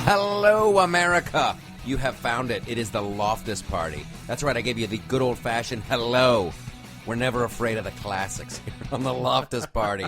Hello, America. You have found it. It is the Loftus Party. That's right, I gave you the good old-fashioned hello. We're never afraid of the classics here on the Loftus Party.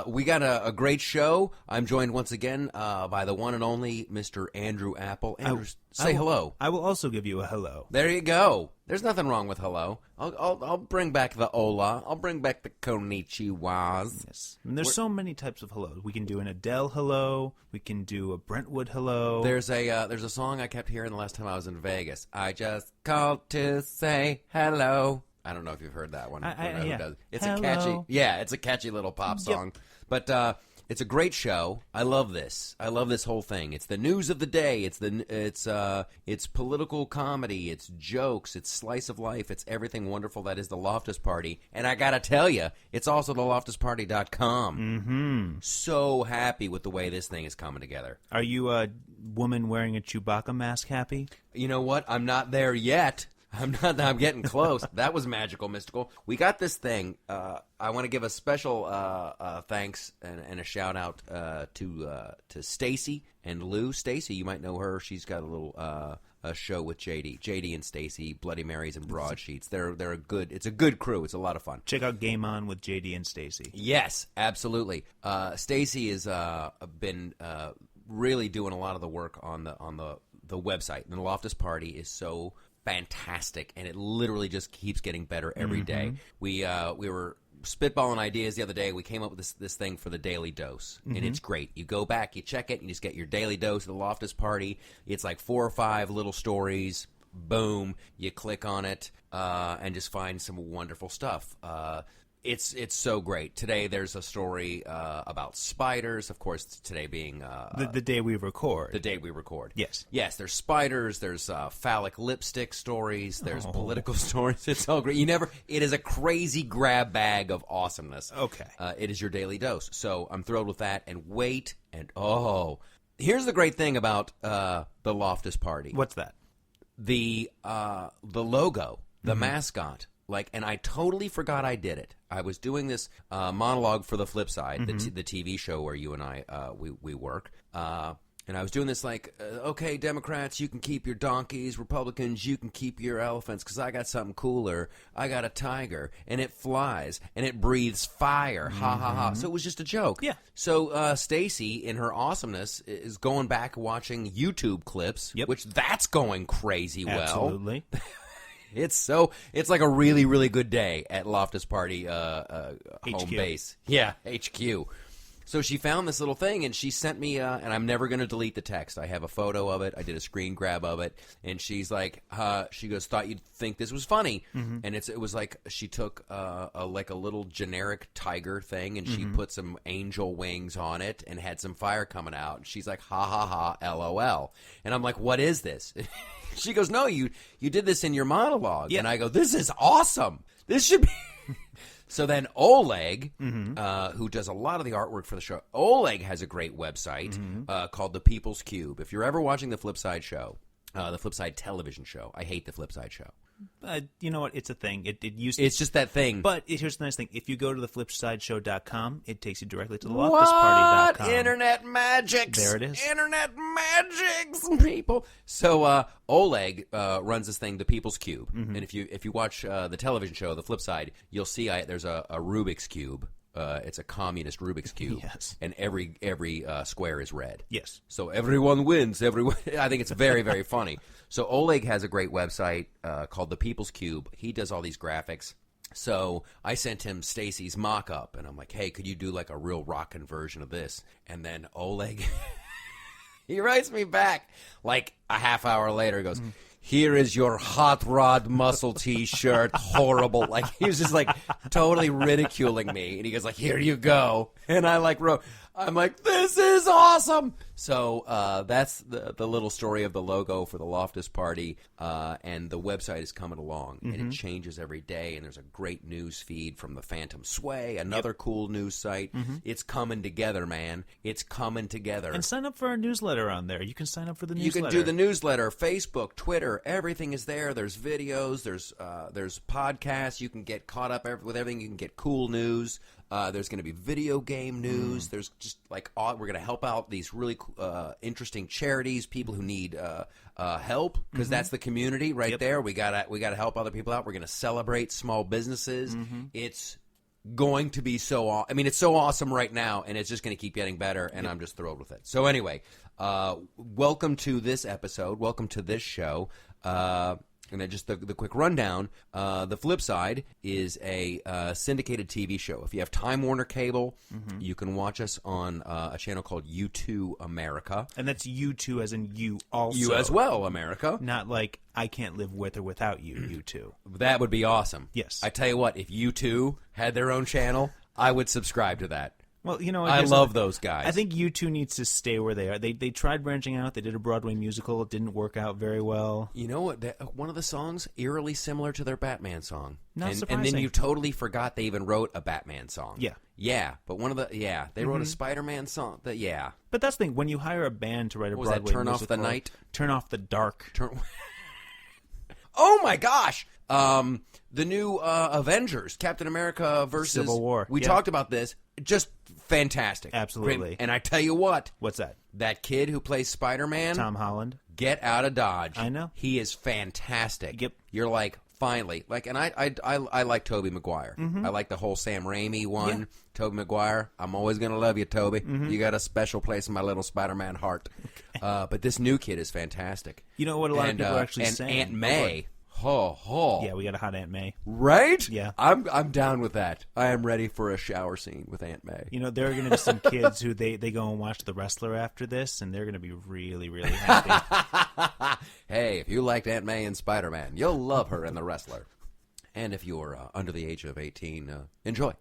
We got a great show. I'm joined once again by the one and only Mr. Andrew Apple. Andrew, say hello. I will also give you a hello. There you go. There's nothing wrong with hello. I'll bring back the hola. I'll bring back the konnichiwas. Yes. And there's so many types of hello. We can do an Adele hello. We can do a Brentwood hello. There's a song I kept hearing the last time I was in Vegas. I just called to say hello. I don't know if you've heard that one. Yeah. It's Hello. it's a catchy little pop song. Yep. But it's a great show. I love this. I love this whole thing. It's the news of the day. It's political comedy. It's jokes. It's slice of life. It's everything wonderful that is the Loftus Party. And I gotta tell you, it's also the LoftusParty.com. Mm-hmm. So happy with the way this thing is coming together. Are you a woman wearing a Chewbacca mask happy? You know what? I'm not there yet. I'm getting close. That was magical, mystical. We got this thing. I want to give a special thanks and a shout out to Stacy and Lou. Stacy, you might know her. She's got a little a show with JD and Stacy, Bloody Marys and Broadsheets. They're a good. It's a good crew. It's a lot of fun. Check out Game On with JD and Stacy. Yes, absolutely. Stacy has been really doing a lot of the work on the website. And the Loftus Party is so fantastic, and it literally just keeps getting better every day. We were spitballing ideas the other day. We came up with this thing for the Daily Dose, and it's great. You go back, you check it, and you just get your Daily Dose of the Loftus Party. It's like 4 or 5 little stories. Boom, you click on it and just find some wonderful stuff. It's so great. Today there's a story about spiders. Of course, today being the day we record. The day we record. Yes. Yes, there's spiders. There's phallic lipstick stories. There's political stories. It's all great. It is a crazy grab bag of awesomeness. Okay. It is your daily dose. So I'm thrilled with that. And here's the great thing about the Loftus Party. What's that? The logo, the mascot. And I totally forgot I did it. I was doing this monologue for The Flip Side, the TV show where you and I we work, and I was doing this okay, Democrats, you can keep your donkeys, Republicans, you can keep your elephants, because I got something cooler. I got a tiger, and it flies, and it breathes fire. Ha ha ha! So it was just a joke. Yeah. So Stacy, in her awesomeness, is going back watching YouTube clips, Yep. which that's going crazy well. Absolutely. It's like a really, really good day at Loftus Party home base. Yeah, HQ. So she found this little thing, and she sent me, and I'm never going to delete the text. I have a photo of it. I did a screen grab of it, and she's like, she goes, thought you'd think this was funny. And it was like she took a little generic tiger thing, and she put some angel wings on it and had some fire coming out. And she's like, ha, ha, ha, LOL. And I'm like, what is this? She goes, no, you did this in your monologue. Yeah. And I go, this is awesome. This should be... So then Oleg, who does a lot of the artwork for the show, Oleg has a great website called The People's Cube. If you're ever watching the Flip Side show, the Flip Side television show, I hate the Flip Side show. You know what? It's a thing. It used to... It's just that thing. But here's the nice thing. If you go to theflipsideshow.com, it takes you directly to the LoftusParty.com. Internet magics. There it is. Internet magics, people. So Oleg runs this thing, The People's Cube. And if you watch the television show, The Flip Side, you'll see there's a Rubik's Cube. It's a communist Rubik's Cube. Yes. And every square is red. Yes. So everyone wins. I think it's very, very funny. So Oleg has a great website called The People's Cube. He does all these graphics. So I sent him Stacy's mock-up, and I'm like, hey, could you do like a real rockin' version of this? And then Oleg, he writes me back like a half hour later. He goes, here is your hot rod muscle T-shirt. Horrible. Like, he was just like totally ridiculing me. And he goes like, here you go. And I wrote, I'm like, this is awesome. So that's the little story of the logo for the Loftus Party, and the website is coming along, and it changes every day, and there's a great news feed from the Phantom Sway, another cool news site. It's coming together, man. It's coming together. And sign up for our newsletter on there. You can sign up for the newsletter. You can do the newsletter, Facebook, Twitter, everything is there. There's videos, there's podcasts. You can get caught up with everything. You can get cool news. There's going to be video game news. There's just like we're going to help out these really interesting charities, people who need help, because that's the community right there. We gotta help other people out. We're going to celebrate small businesses. It's going to be so it's so awesome right now, and it's just going to keep getting better, and I'm just thrilled with it. So anyway, welcome to this episode. Welcome to this show. And then just the quick rundown, the flip side is a syndicated TV show. If you have Time Warner Cable, you can watch us on a channel called U2 America. And that's U2 as in you also. You as well, America. Not like I can't live with or without you, U2. That would be awesome. Yes. I tell you what, if U2 had their own channel, I would subscribe to that. Well, you know, I love those guys. I think U2 needs to stay where they are. They tried branching out. They did a Broadway musical. It didn't work out very well. You know what? One of the songs eerily similar to their Batman song. Not surprising. And then you totally forgot they even wrote a Batman song. Yeah. Yeah, but they wrote a Spider-Man song. But that's the thing. When you hire a band to write a Broadway musical. Turn musical, Off the Night? Turn Off the Dark. Oh my gosh! The new Avengers, Captain America versus Civil War. We talked about this. Just fantastic. Absolutely. And I tell you what. What's that? That kid who plays Spider-Man. Tom Holland. Get out of Dodge. I know. He is fantastic. Yep. You're like, finally. Like, and I like Tobey Maguire. I like the whole Sam Raimi one. Yeah. Tobey Maguire. I'm always going to love you, Tobey. You got a special place in my little Spider-Man heart. Okay. But this new kid is fantastic. You know what a lot of people are actually and saying? Aunt May. Ho. Yeah, we got a hot Aunt May. Right? Yeah. I'm down with that. I am ready for a shower scene with Aunt May. You know, there are going to be some kids who they go and watch The Wrestler after this, and they're going to be really, really happy. Hey, if you liked Aunt May in Spider-Man, you'll love her in The Wrestler. And if you're under the age of 18, enjoy.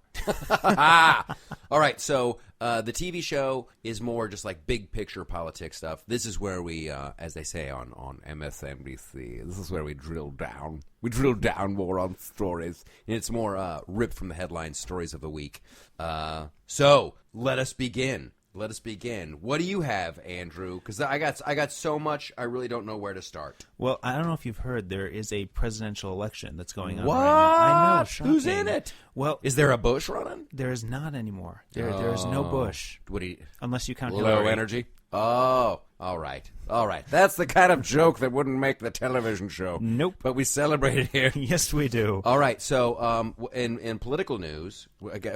All right, so the TV show is more just like big picture politics stuff. This is where we, as they say on MSNBC, this is where we drill down. We drill down more on stories. And it's more ripped from the headline stories of the week. So let us begin. What do you have, Andrew? Because I got so much, I really don't know where to start. Well, I don't know if you've heard, there is a presidential election that's going on what? right now. I know, shocking. Who's in it? Well, is there a Bush running? There is not anymore. There is no Bush. What do you? Unless you count low Hillary. Energy. Oh, all right. That's the kind of joke that wouldn't make the television show. Nope. But we celebrate it here. Yes, we do. All right. So, in political news,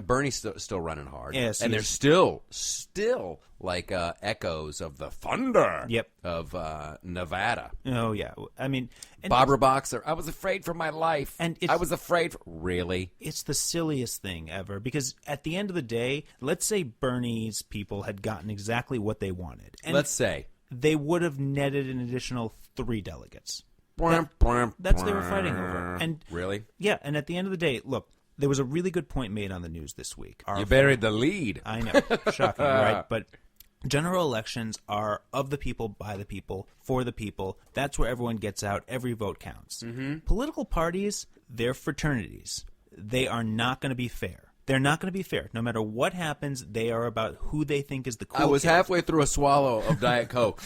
Bernie's still running hard. Yes, and there's still like echoes of the thunder. Yep. Of Nevada. Oh yeah. I mean, Barbara Boxer. I was afraid for my life. And I was afraid. Really? It's the silliest thing ever, because at the end of the day, let's say Bernie's people had gotten exactly what they wanted. And let's say they would have netted an additional 3 delegates. That's what they were fighting over. And really? Yeah, and at the end of the day, look, there was a really good point made on the news this week. You buried the lead. I know. Shocking, right? But general elections are of the people, by the people, for the people. That's where everyone gets out. Every vote counts. Mm-hmm. Political parties, they're fraternities. They are not going to be fair. They're not going to be fair. No matter what happens, they are about who they think is the cool I was kid. halfway through a swallow of Diet Coke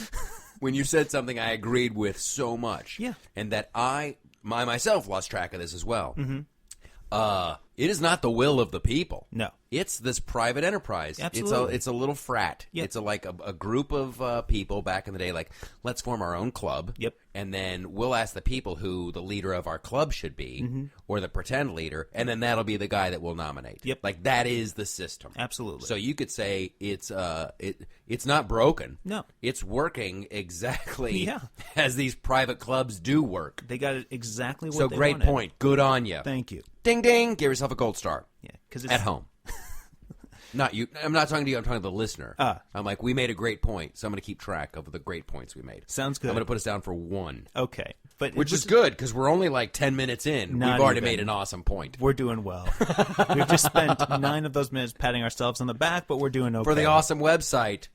when you said something I agreed with so much. Yeah. And that I myself lost track of this as well. Mm-hmm. It is not the will of the people. No. It's this private enterprise. Absolutely. It's a little frat. Yep. It's a group of people back in the day, like, let's form our own club. Yep. And then we'll ask the people who the leader of our club should be, or the pretend leader, and then that'll be the guy that we'll nominate. Yep. Like, that is the system. Absolutely. So you could say it's not broken. No. It's working exactly Yeah. as these private clubs do work. They got it exactly what So they great wanted. point. Good on you. Thank you. Ding, ding. Give yourself a gold star. Yeah, because At home. Not you. I'm not talking to you. I'm talking to the listener. I'm like, we made a great point, so I'm going to keep track of the great points we made. Sounds good. I'm going to put us down for 1. Okay. But Which is good, because we're only like 10 minutes in. Not We've already even. made an awesome point. We're doing well. We've just spent 9 of those minutes patting ourselves on the back, but we're doing okay. For the awesome website.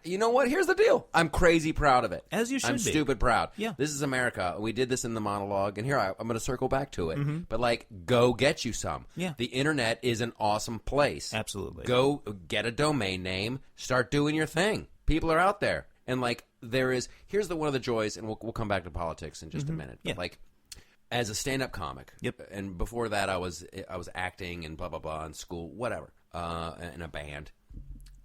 You know what? Here's the deal. I'm crazy proud of it. As you should I'm be. stupid proud. Yeah. This is America. We did this in the monologue, and here I'm going to circle back to it. Mm-hmm. But, like, go get you some. Yeah. The internet is an awesome place. Absolutely. Go get a domain name. Start doing your thing. People are out there. And, like, here's one of the joys, and we'll come back to politics in just a minute. But, Yeah. like, as a stand-up comic, Yep. and before that I was acting and blah, blah, blah in school, whatever. in a band.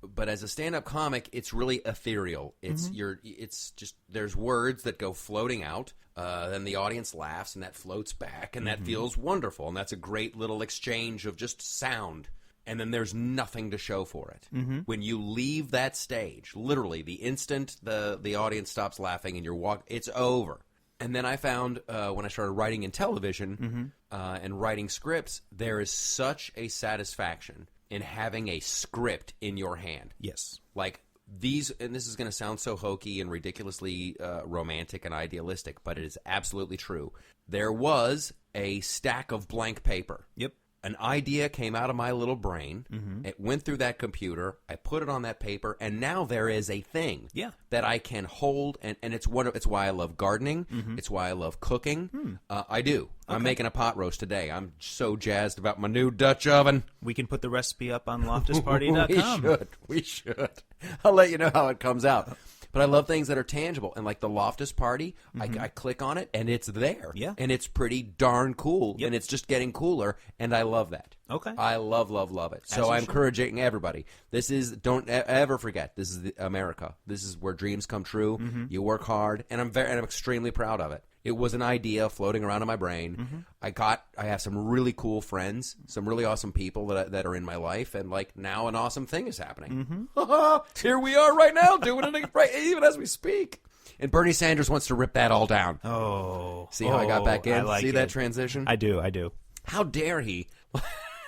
But as a stand-up comic, it's really ethereal. It's it's just there's words that go floating out. Then the audience laughs, and that floats back, and that feels wonderful. And that's a great little exchange of just sound. And then there's nothing to show for it. When you leave that stage, literally the instant the audience stops laughing and it's over. And then I found when I started writing in television and writing scripts, there is such a satisfaction in having a script in your hand. Yes. Like these, and this is going to sound so hokey and ridiculously romantic and idealistic, but it is absolutely true. There was a stack of blank paper. Yep. An idea came out of my little brain. It went through that computer. I put it on that paper, and now there is a thing that I can hold. And it's why I love gardening. It's why I love cooking. I do. Okay. I'm making a pot roast today. I'm so jazzed about my new Dutch oven. We can put the recipe up on loftusparty.com. We should. I'll let you know how it comes out. But I love things that are tangible. And like the Loftus Party, I click on it, and it's there. Yeah. And it's pretty darn cool. Yep. And it's just getting cooler, and I love that. Okay. I love it. So I'm encouraging everybody. Don't ever forget, this is America. This is where dreams come true. You work hard, and I'm extremely proud of it. It was an idea floating around in my brain. I have some really cool friends, some really awesome people that are in my life, and like now an awesome thing is happening. Here we are right now doing it right, even as we speak. And Bernie Sanders wants to rip that all down. See how I got back in? See that transition? I do. How dare he?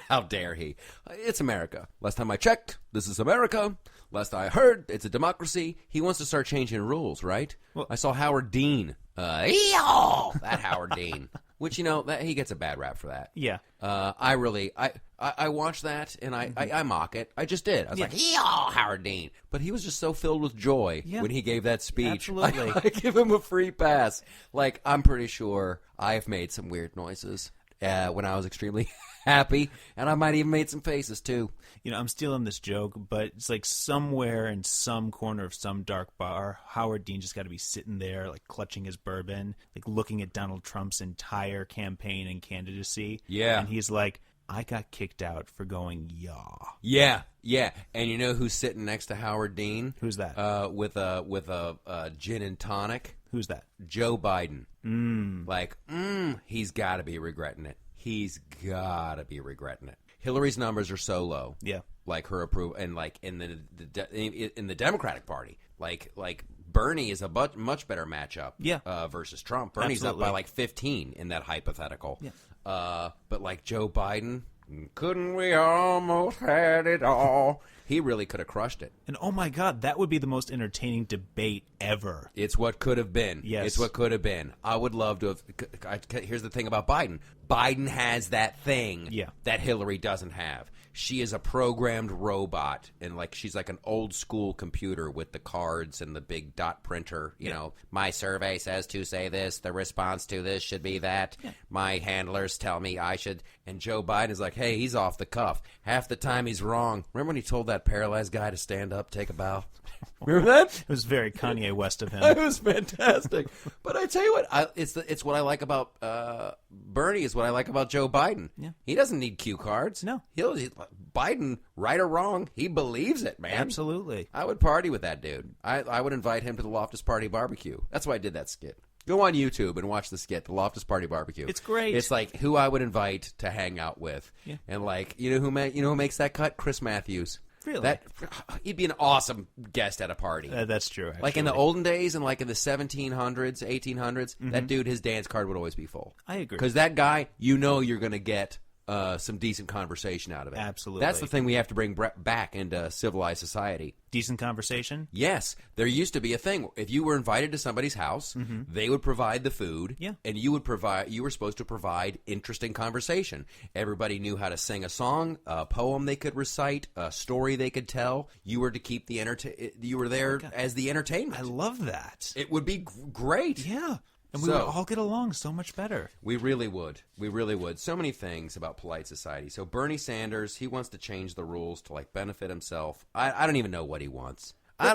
How dare he? It's America. Last time I checked, this is America. Last I heard, it's a democracy. He wants to start changing rules, right? Well, I saw Howard Dean. That Howard Dean. Which, that he gets a bad rap for that. Yeah. I watched that, and I mock it. I just did. I was like, Howard Dean. But he was just so filled with joy when he gave that speech. Absolutely. I give him a free pass. Like, I'm pretty sure I've made some weird noises when I was extremely happy, and I might even made some faces, too. I'm stealing this joke, but it's like somewhere in some corner of some dark bar, Howard Dean just got to be sitting there, like clutching his bourbon, like looking at Donald Trump's entire campaign and candidacy. Yeah. And he's like, I got kicked out for going yaw. Yeah. And you know who's sitting next to Howard Dean? Who's that? With a gin and tonic. Who's that? Joe Biden. He's got to be regretting it. He's got to be regretting it. Hillary's numbers are so low. Yeah. Like her approval, and like in the Democratic Party, like Bernie is a much better matchup. Yeah. Versus Trump. Bernie's up by like 15 in that hypothetical. Yeah. But like Joe Biden, couldn't we almost had it all? He really could have crushed it. And oh my God, that would be the most entertaining debate ever. It's what could have been. Yes. It's what could have been. I would love to have. Here's the thing about Biden. Biden has that thing that Hillary doesn't have. She is a programmed robot, and like she's like an old school computer with the cards and the big dot printer. You know, my survey says to say this. The response to this should be that. Yeah. My handlers tell me I should. And Joe Biden is like, hey, he's off the cuff. Half the time he's wrong. Remember when he told that paralyzed guy to stand up, take a bow? Remember that? It was very Kanye West of him. It was fantastic. But I tell you what, it's what I like about Bernie is what I like about Joe Biden. Yeah. He doesn't need cue cards. No. Biden, right or wrong, he believes it, man. Absolutely. I would party with that dude. I would invite him to the Loftus Party Barbecue. That's why I did that skit. Go on YouTube and watch the skit, the Loftus Party Barbecue. It's great. It's like who I would invite to hang out with. Yeah. And like, you know who makes that cut? Chris Matthews. Really? He'd be an awesome guest at a party. That's true, actually. Like in the olden days and like in the 1700s, 1800s, that dude, his dance card would always be full. I agree. Because that guy, you're going to get some decent conversation out of it. Absolutely. That's the thing we have to bring back into civilized society. Decent conversation? Yes. There used to be a thing. If you were invited to somebody's house, they would provide the food, and you were supposed to provide interesting conversation. Everybody knew how to sing a song, a poem they could recite, a story they could tell. You were to keep you were there as the entertainment. I love that. It would be great. Yeah. And we would all get along so much better. We really would. We really would. So many things about polite society. So Bernie Sanders, he wants to change the rules to like benefit himself. I don't even know what he wants. I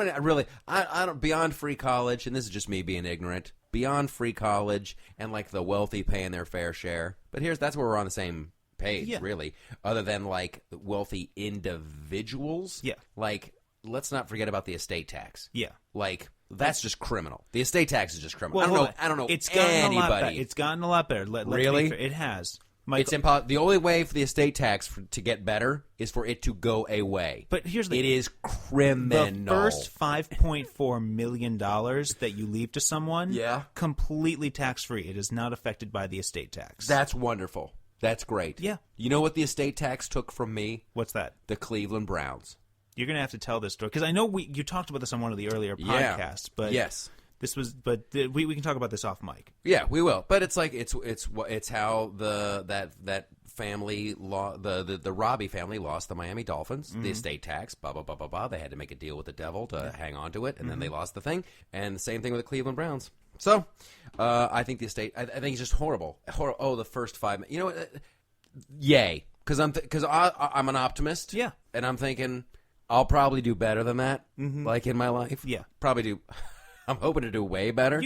don't beyond free college, and this is just me being ignorant. Beyond free college and like the wealthy paying their fair share. But that's where we're on the same paid, really, other than like wealthy individuals. Yeah. Like, let's not forget about the estate tax. Yeah. Like, that's just criminal. The estate tax is just criminal. Well, I don't know it's gotten anybody. A lot better. It's gotten a lot better. Really? It has. It's impossible. The only way for the estate tax to get better is for it to go away. But here's the it is criminal. The first $5.4 million that you leave to someone, completely tax-free. It is not affected by the estate tax. That's wonderful. That's great. Yeah. You know what the estate tax took from me? What's that? The Cleveland Browns. You're going to have to tell this story because I know you talked about this on one of the earlier podcasts, but yes. We can talk about this off mic. Yeah, we will. But it's like it's how that family the Robbie family lost the Miami Dolphins, the estate tax, blah blah blah blah blah. They had to make a deal with the devil to hang on to it, and then they lost the thing. And the same thing with the Cleveland Browns. So, I think the estate. I think it's just horrible. Oh, the first 5. You know what? Yay, because I'm an optimist. Yeah, and I'm thinking I'll probably do better than that. Like in my life. Yeah, probably do. I'm hoping to do way better.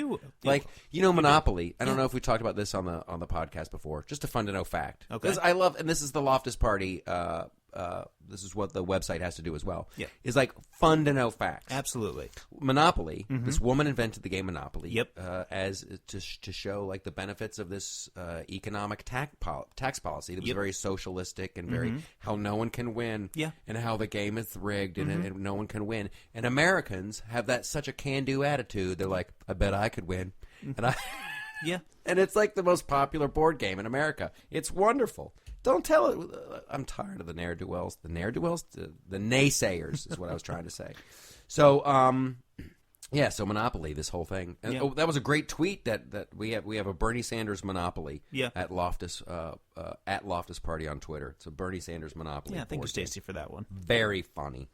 Monopoly. I don't know if we talked about this on the podcast before. Just a fun to know fact. Okay. Because I love, and this is the Loftus Party. This is what the website has to do as well. Yeah. Is like fun to know facts. Absolutely. Monopoly. This woman invented the game Monopoly. Yep. As to show like the benefits of this economic tax policy that was very socialistic and very how no one can win. Yeah. And how the game is rigged and no one can win. And Americans have such a can-do attitude. They're like, I bet I could win. And I. Yeah. And it's like the most popular board game in America. It's wonderful. Don't tell it. I'm tired of the ne'er-do-wells. The ne'er-do-wells? The naysayers is what I was trying to say. So, so Monopoly, this whole thing. And, that was a great tweet that we have a Bernie Sanders Monopoly at Loftus Party on Twitter. It's a Bernie Sanders Monopoly. Yeah, thank you, Stacey, for that one. Very funny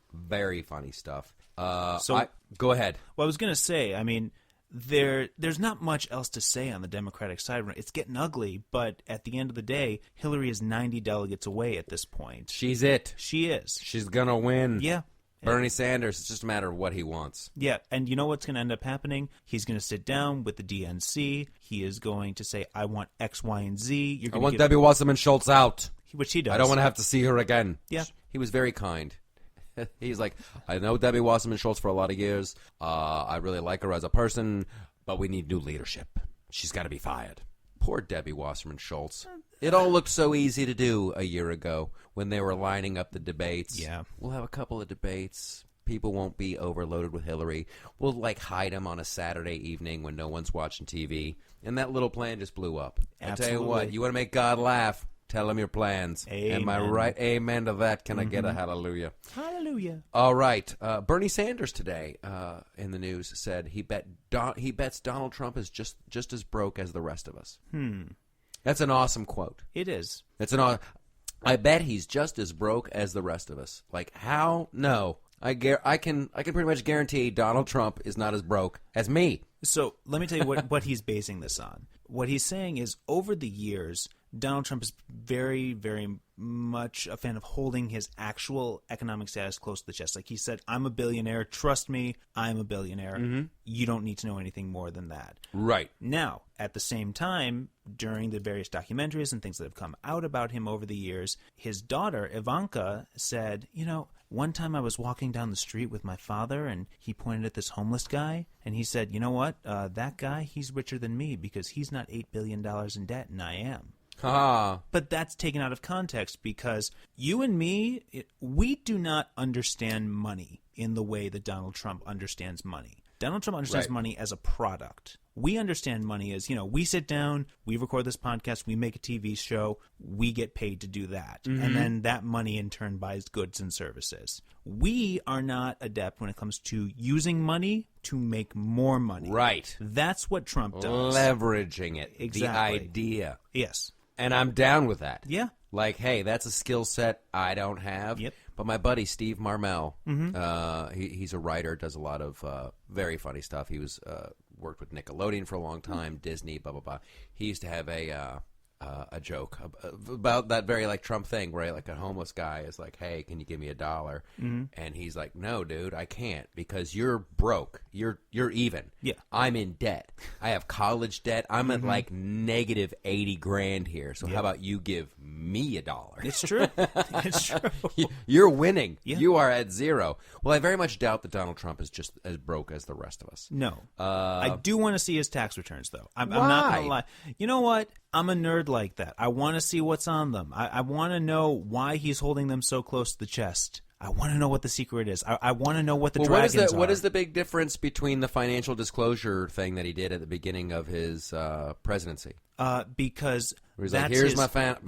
stuff. Go ahead. Well, I was going to say, I mean, there's not much else to say on the Democratic side. It's getting ugly, but at the end of the day, Hillary is 90 delegates away at this point. She's it. She is. She's going to win. Yeah. Bernie Sanders, it's just a matter of what he wants. Yeah, and you know what's going to end up happening? He's going to sit down with the DNC. He is going to say, I want X, Y, and Z. I want Debbie Wasserman Schultz out. Which he does. I don't want to have to see her again. Yeah. He was very kind. He's like, I know Debbie Wasserman Schultz for a lot of years. I really like her as a person, but we need new leadership. She's got to be fired. Poor Debbie Wasserman Schultz. It all looked so easy to do a year ago when they were lining up the debates. Yeah. We'll have a couple of debates. People won't be overloaded with Hillary. We'll, hide them on a Saturday evening when no one's watching TV. And that little plan just blew up. Absolutely. I tell you what, you want to make God laugh, tell him your plans. Amen. Am I right? Amen to that. Can I get a hallelujah? Hallelujah. All right. Bernie Sanders today in the news said he bets Donald Trump is just as broke as the rest of us. That's an awesome quote. It is. I bet he's just as broke as the rest of us. Like how? No. I can pretty much guarantee Donald Trump is not as broke as me. So let me tell you what he's basing this on. What he's saying is over the years, Donald Trump is very, very much a fan of holding his actual economic status close to the chest. Like he said, I'm a billionaire. Trust me, I'm a billionaire. You don't need to know anything more than that. Right. Now, at the same time, during the various documentaries and things that have come out about him over the years, his daughter, Ivanka, said, one time I was walking down the street with my father and he pointed at this homeless guy and he said, you know what, that guy, he's richer than me because he's not $8 billion in debt and I am. But that's taken out of context because you and me, we do not understand money in the way that Donald Trump understands money. Donald Trump understands money as a product. We understand money as, we sit down, we record this podcast, we make a TV show, we get paid to do that. And then that money in turn buys goods and services. We are not adept when it comes to using money to make more money. Right. That's what Trump does. Leveraging it. Exactly. The idea. Yes. And I'm down with that. Yeah. Like, hey, that's a skill set I don't have. Yep. But my buddy Steve Marmel, he's a writer, does a lot of very funny stuff. He was worked with Nickelodeon for a long time, Disney, blah, blah, blah. He used to have a a joke about that very like Trump thing where like a homeless guy is like, "Hey, can you give me $1?" Mm-hmm. And he's like, "No, dude, I can't because you're broke. You're even. Yeah, I'm in debt. I have college debt. I'm at like negative $80,000 here. So how about you give me $1?" It's true. It's true. You're winning. Yeah. You are at zero. Well, I very much doubt that Donald Trump is just as broke as the rest of us. No. I do want to see his tax returns, though. I'm Why? not going to lie. You know what? I'm a nerd like that. I want to see what's on them. I want to know why he's holding them so close to the chest. I want to know what the secret is. I want to know what the dragons are. What is the big difference between the financial disclosure thing that he did at the beginning of his presidency? Because He's that's like,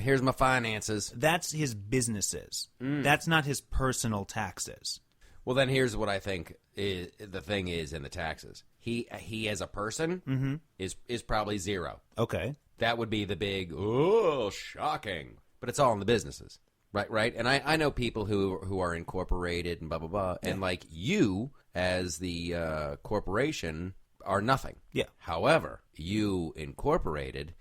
here's my finances. That's his businesses. That's not his personal taxes. Well, then here's what I think the thing is in the taxes. He as a person is probably zero. Okay. That would be the big, shocking. But it's all in the businesses. Right? And I know people who are incorporated and blah, blah, blah. Yeah. And like you, as the corporation, are nothing. Yeah. However, you incorporated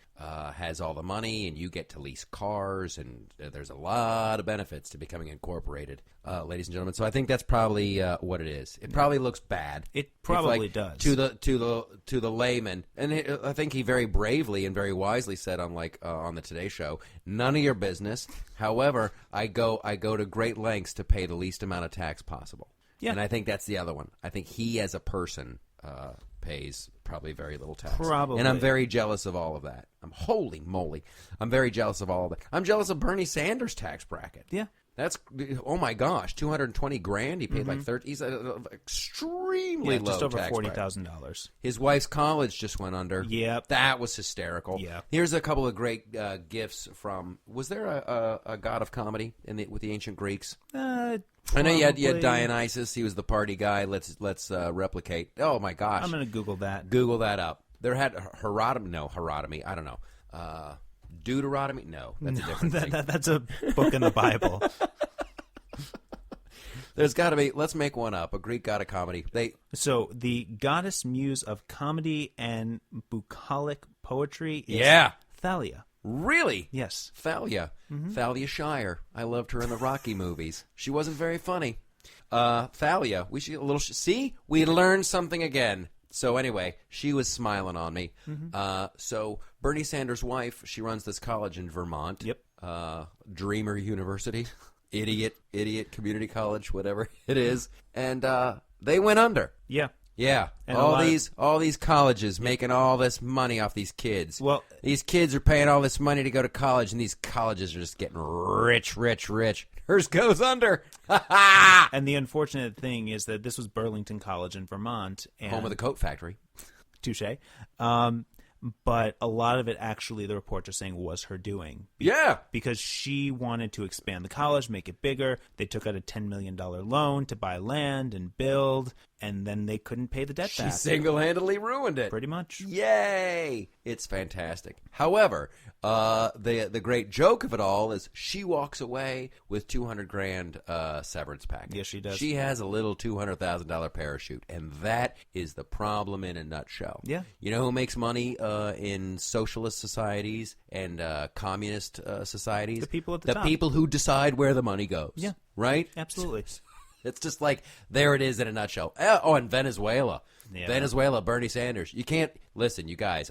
has all the money, and you get to lease cars, and there's a lot of benefits to becoming incorporated, ladies and gentlemen. So I think that's probably what it is. It probably looks bad. It probably does to the layman. And I think he very bravely and very wisely said on the Today Show, none of your business. However, I go to great lengths to pay the least amount of tax possible. Yeah. And I think that's the other one. I think he as a person pays probably very little tax. Probably. And I'm very jealous of all of that. Holy moly. I'm very jealous of all of that. I'm jealous of Bernie Sanders' tax bracket. Yeah. That's, oh my gosh, $220,000. He paid like 30. He's extremely low just over tax $40,000. His wife's college just went under. Yep. That was hysterical. Yeah. Here's a couple of great gifts from, was there a god of comedy with the ancient Greeks? I know you had Dionysus. He was the party guy. Let's replicate. Oh my gosh! I'm going to Google that. Google that up. There had Herodomy. I don't know. Deuteronomy. No, that's a different thing. That's a book in the Bible. There's got to be. Let's make one up. A Greek god of comedy. So the goddess muse of comedy and bucolic poetry is Thalia. Really? Yes. Thalia. Mm-hmm. Thalia Shire. I loved her in the Rocky movies. She wasn't very funny. Thalia. We should get a little. See, we learned something again. So anyway, she was smiling on me. Mm-hmm. So Bernie Sanders' wife, she runs this college in Vermont. Yep. Dreamer University. Idiot community college, whatever it is. And they went under. Yeah. Yeah, and all these colleges making all this money off these kids. Well, these kids are paying all this money to go to college, and these colleges are just getting rich. Hers goes under. And the unfortunate thing is that this was Burlington College in Vermont. And home of the coat factory. Touche. But a lot of it actually, the reports are saying, was her doing. Yeah. Because she wanted to expand the college, make it bigger. They took out a $10 million loan to buy land and build, and then they couldn't pay the debt back. She single-handedly ruined it. Pretty much. Yay! It's fantastic. However, the great joke of it all is she walks away with $200,000 severance package. Yes, she does. She has a little $200,000 parachute, and that is the problem in a nutshell. Yeah. You know who makes money in socialist societies and communist societies? The people at the top. The people who decide where the money goes. Yeah. Right? Absolutely. It's just like, there it is in a nutshell. Oh, and Venezuela. Yeah. Venezuela, Bernie Sanders. You can't, listen, you guys,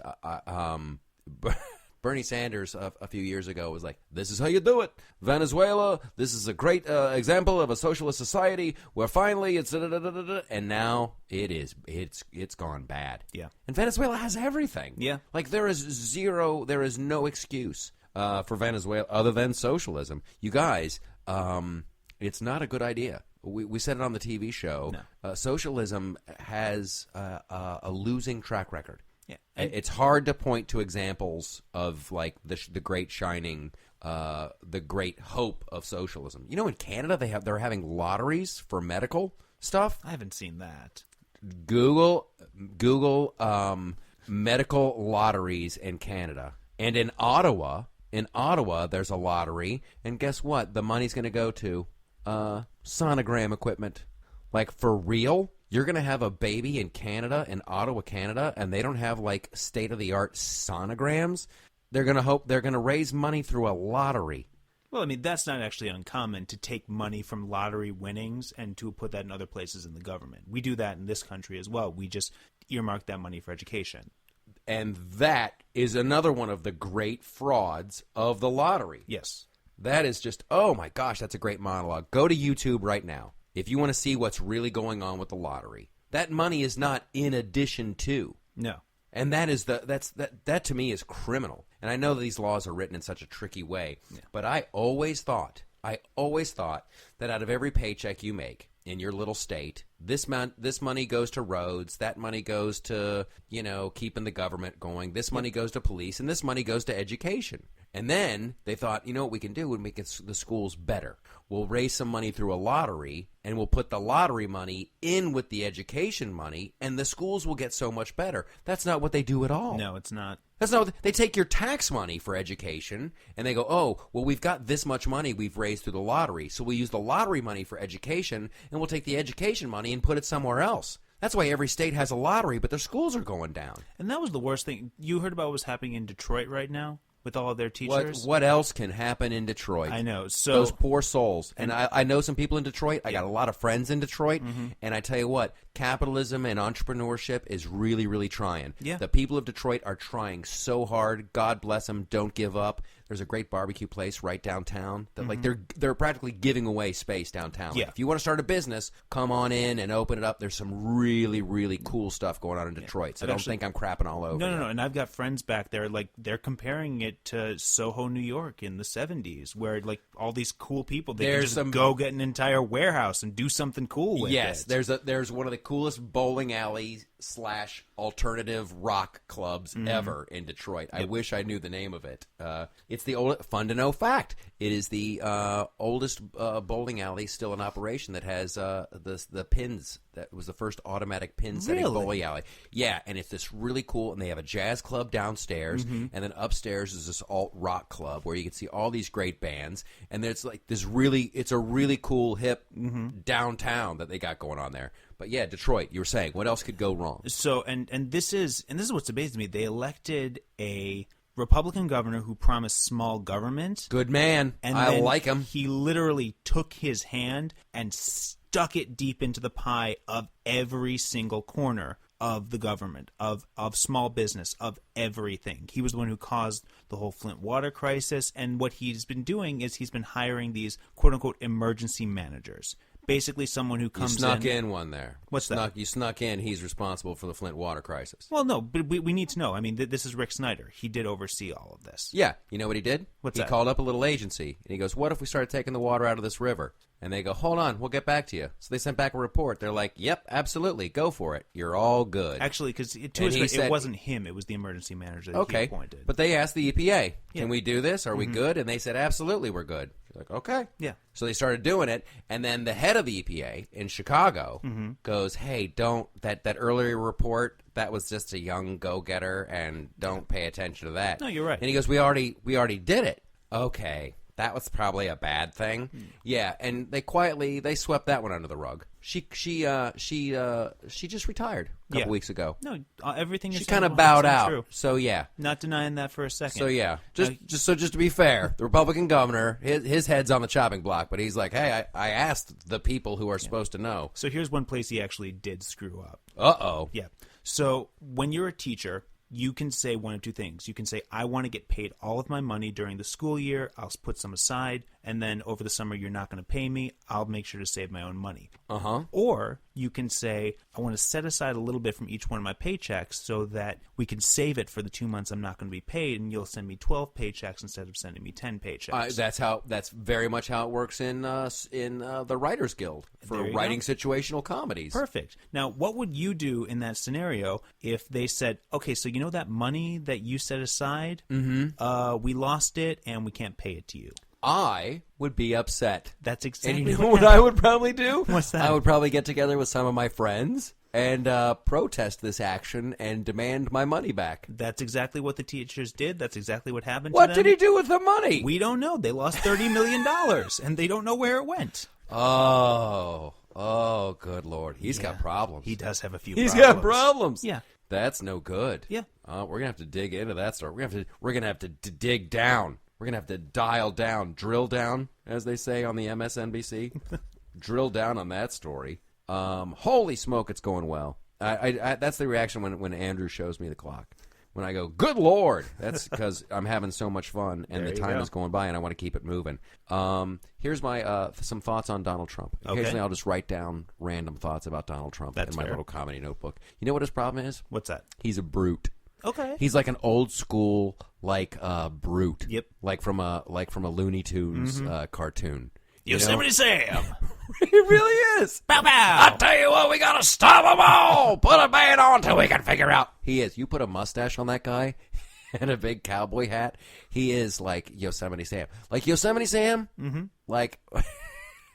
Bernie Sanders a few years ago was like, this is how you do it. Venezuela, this is a great example of a socialist society where finally it's and now it's gone bad. Yeah. And Venezuela has everything. Yeah. Like there is no excuse for Venezuela other than socialism. You guys, it's not a good idea. We said it on the TV show. No. Socialism has a losing track record. Yeah. It's hard to point to examples of like the great shining, the great hope of socialism. You know, in Canada they're having lotteries for medical stuff. I haven't seen that. Google medical lotteries in Canada, and in Ottawa, there's a lottery, and guess what? The money's going to go to sonogram equipment. Like for real. You're going to have a baby in Canada, in Ottawa, Canada, and they don't have, like, state-of-the-art sonograms? They're going to raise money through a lottery. Well, I mean, that's not actually uncommon to take money from lottery winnings and to put that in other places in the government. We do that in this country as well. We just earmark that money for education. And that is another one of the great frauds of the lottery. Yes. That is just, oh my gosh, that's a great monologue. Go to YouTube right now if you want to see what's really going on with the lottery. That money is not in addition to. No. And that to me is criminal. And I know that these laws are written in such a tricky way, but I always thought that out of every paycheck you make in your little state, this money goes to roads, that money goes to, keeping the government going, this money goes to police, and this money goes to education. And then they thought, what we can do would make the schools better. We'll raise some money through a lottery, and we'll put the lottery money in with the education money, and the schools will get so much better. That's not what they do at all. No, it's not. That's not. They take your tax money for education, and they go, oh, well, we've got this much money we've raised through the lottery, so we'll use the lottery money for education, and we'll take the education money and put it somewhere else. That's why every state has a lottery, but their schools are going down. And that was the worst thing. You heard about what's happening in Detroit right now with all of their teachers? What else can happen in Detroit? I know. So those poor souls. And I know some people in Detroit. I got a lot of friends in Detroit. And I tell you what, capitalism and entrepreneurship is really, really trying. Yeah. The people of Detroit are trying so hard. God bless them. Don't give up. There's a great barbecue place right downtown that like they're practically giving away space downtown. Like, Yeah. if you want to start a business, come on in and open it up. There's some really, really cool stuff going on in Detroit. So don't think I'm crapping all over. No. And I've got friends back there, like they're comparing it to Soho, New York in the 70s, where like all these cool people, they can just go get an entire warehouse and do something cool with it. Yes, there's one of the coolest bowling alleys / alternative rock clubs ever in Detroit. I wish I knew the name of it. It's the old fun to know fact. It is the oldest bowling alley still in operation that has the pins. That was the first automatic pin setting bowling alley. Yeah, and it's this really cool. And they have a jazz club downstairs, and then upstairs is this alt rock club where you can see all these great bands. And there's like this it's a really cool hip downtown that they got going on there. But yeah, Detroit, you were saying, what else could go wrong? So and this is what's amazing me. They elected a Republican governor who promised small government. Good man. And I like him. He literally took his hand and stuck it deep into the pie of every single corner of the government, of small business, of everything. He was the one who caused the whole Flint water crisis, and what he's been doing is he's been hiring these quote-unquote emergency managers. Basically someone who comes in... You snuck in one there. What's that? You snuck in he's responsible for the Flint water crisis. Well, no, but we need to know. I mean, this is Rick Snyder. He did oversee all of this. Yeah. You know what he did? What's that? He called up a little agency, and he goes, what if we started taking the water out of this river? And they go, hold on, we'll get back to you. So they sent back a report. They're like, yep, absolutely, go for it. You're all good. Actually, because it wasn't him. It was the emergency manager that he appointed. But they asked the EPA, can we do this? Are we good? And they said, absolutely, we're good. You're like, okay. Yeah. So they started doing it, and then the head of the EPA in Chicago goes, hey, don't, that earlier report, that was just a young go-getter, and don't pay attention to that. No, you're right. And he goes, we already did it. Okay. That was probably a bad thing. Yeah, and they swept that one under the rug. She just retired a couple weeks ago. No, everything is she kind of bowed out. True. So yeah, not denying that for a second. So yeah, just to be fair, the Republican governor, his head's on the chopping block, but he's like, hey, I asked the people who are supposed to know. So here's one place he actually did screw up. Uh-oh. Yeah. So when you're a teacher, you can say one of two things. You can say, I want to get paid all of my money during the school year. I'll put some aside. And then over the summer, you're not going to pay me. I'll make sure to save my own money. Or you can say, I want to set aside a little bit from each one of my paychecks so that we can save it for the 2 months I'm not going to be paid, and you'll send me 12 paychecks instead of sending me 10 paychecks. That's very much how it works in the Writers Guild for writing situational comedies. Perfect. Now, what would you do in that scenario if they said, okay, so you know that money that you set aside, we lost it and we can't pay it to you? I would be upset. That's exactly and you know what I would probably do? What's that? I would probably get together with some of my friends and protest this action and demand my money back. That's exactly what the teachers did. That's exactly what happened to them. What did he do with the money? We don't know. They lost $30 million, and they don't know where it went. Oh, Oh, good Lord. He's got problems. He does have a few He's problems. got problems. Yeah. That's no good. Yeah. We're going to have to dig into that story. We're going to have to dig down. We're going to have to dial down, drill down, as they say on the MSNBC. Drill down on that story. Holy smoke, it's going well. That's the reaction when Andrew shows me the clock. When I go, good Lord, that's because I'm having so much fun and the time is going by and I want to keep it moving. Here's my some thoughts on Donald Trump. Occasionally I'll just write down random thoughts about Donald Trump in my little comedy notebook. You know what his problem is? What's that? He's a brute. Okay. He's like an old school brute. Yep. Like from a Looney Tunes cartoon. Yosemite Sam. He really is. Bow bow. I tell you what, we gotta stop them all. Put a ban on till we can figure out. He is. You put a mustache on that guy and a big cowboy hat. He is like Yosemite Sam. Like Yosemite Sam. Mm-hmm. Like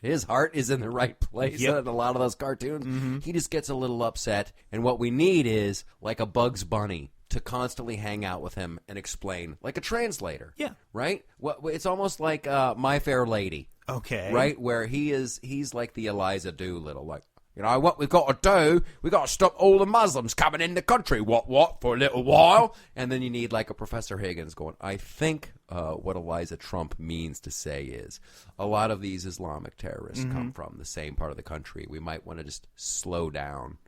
his heart is in the right place in a lot of those cartoons. Mm-hmm. He just gets a little upset, and what we need is like a Bugs Bunny to constantly hang out with him and explain, like a translator. Yeah. Right? Well, it's almost like My Fair Lady. Okay. Right? Where he's like the Eliza Doolittle. Like, you know, what we've got to do, we've got to stop all the Muslims coming in the country. What, for a little while? And then you need like a Professor Higgins going, I think what Eliza Trump means to say is a lot of these Islamic terrorists come from the same part of the country. We might want to just slow down.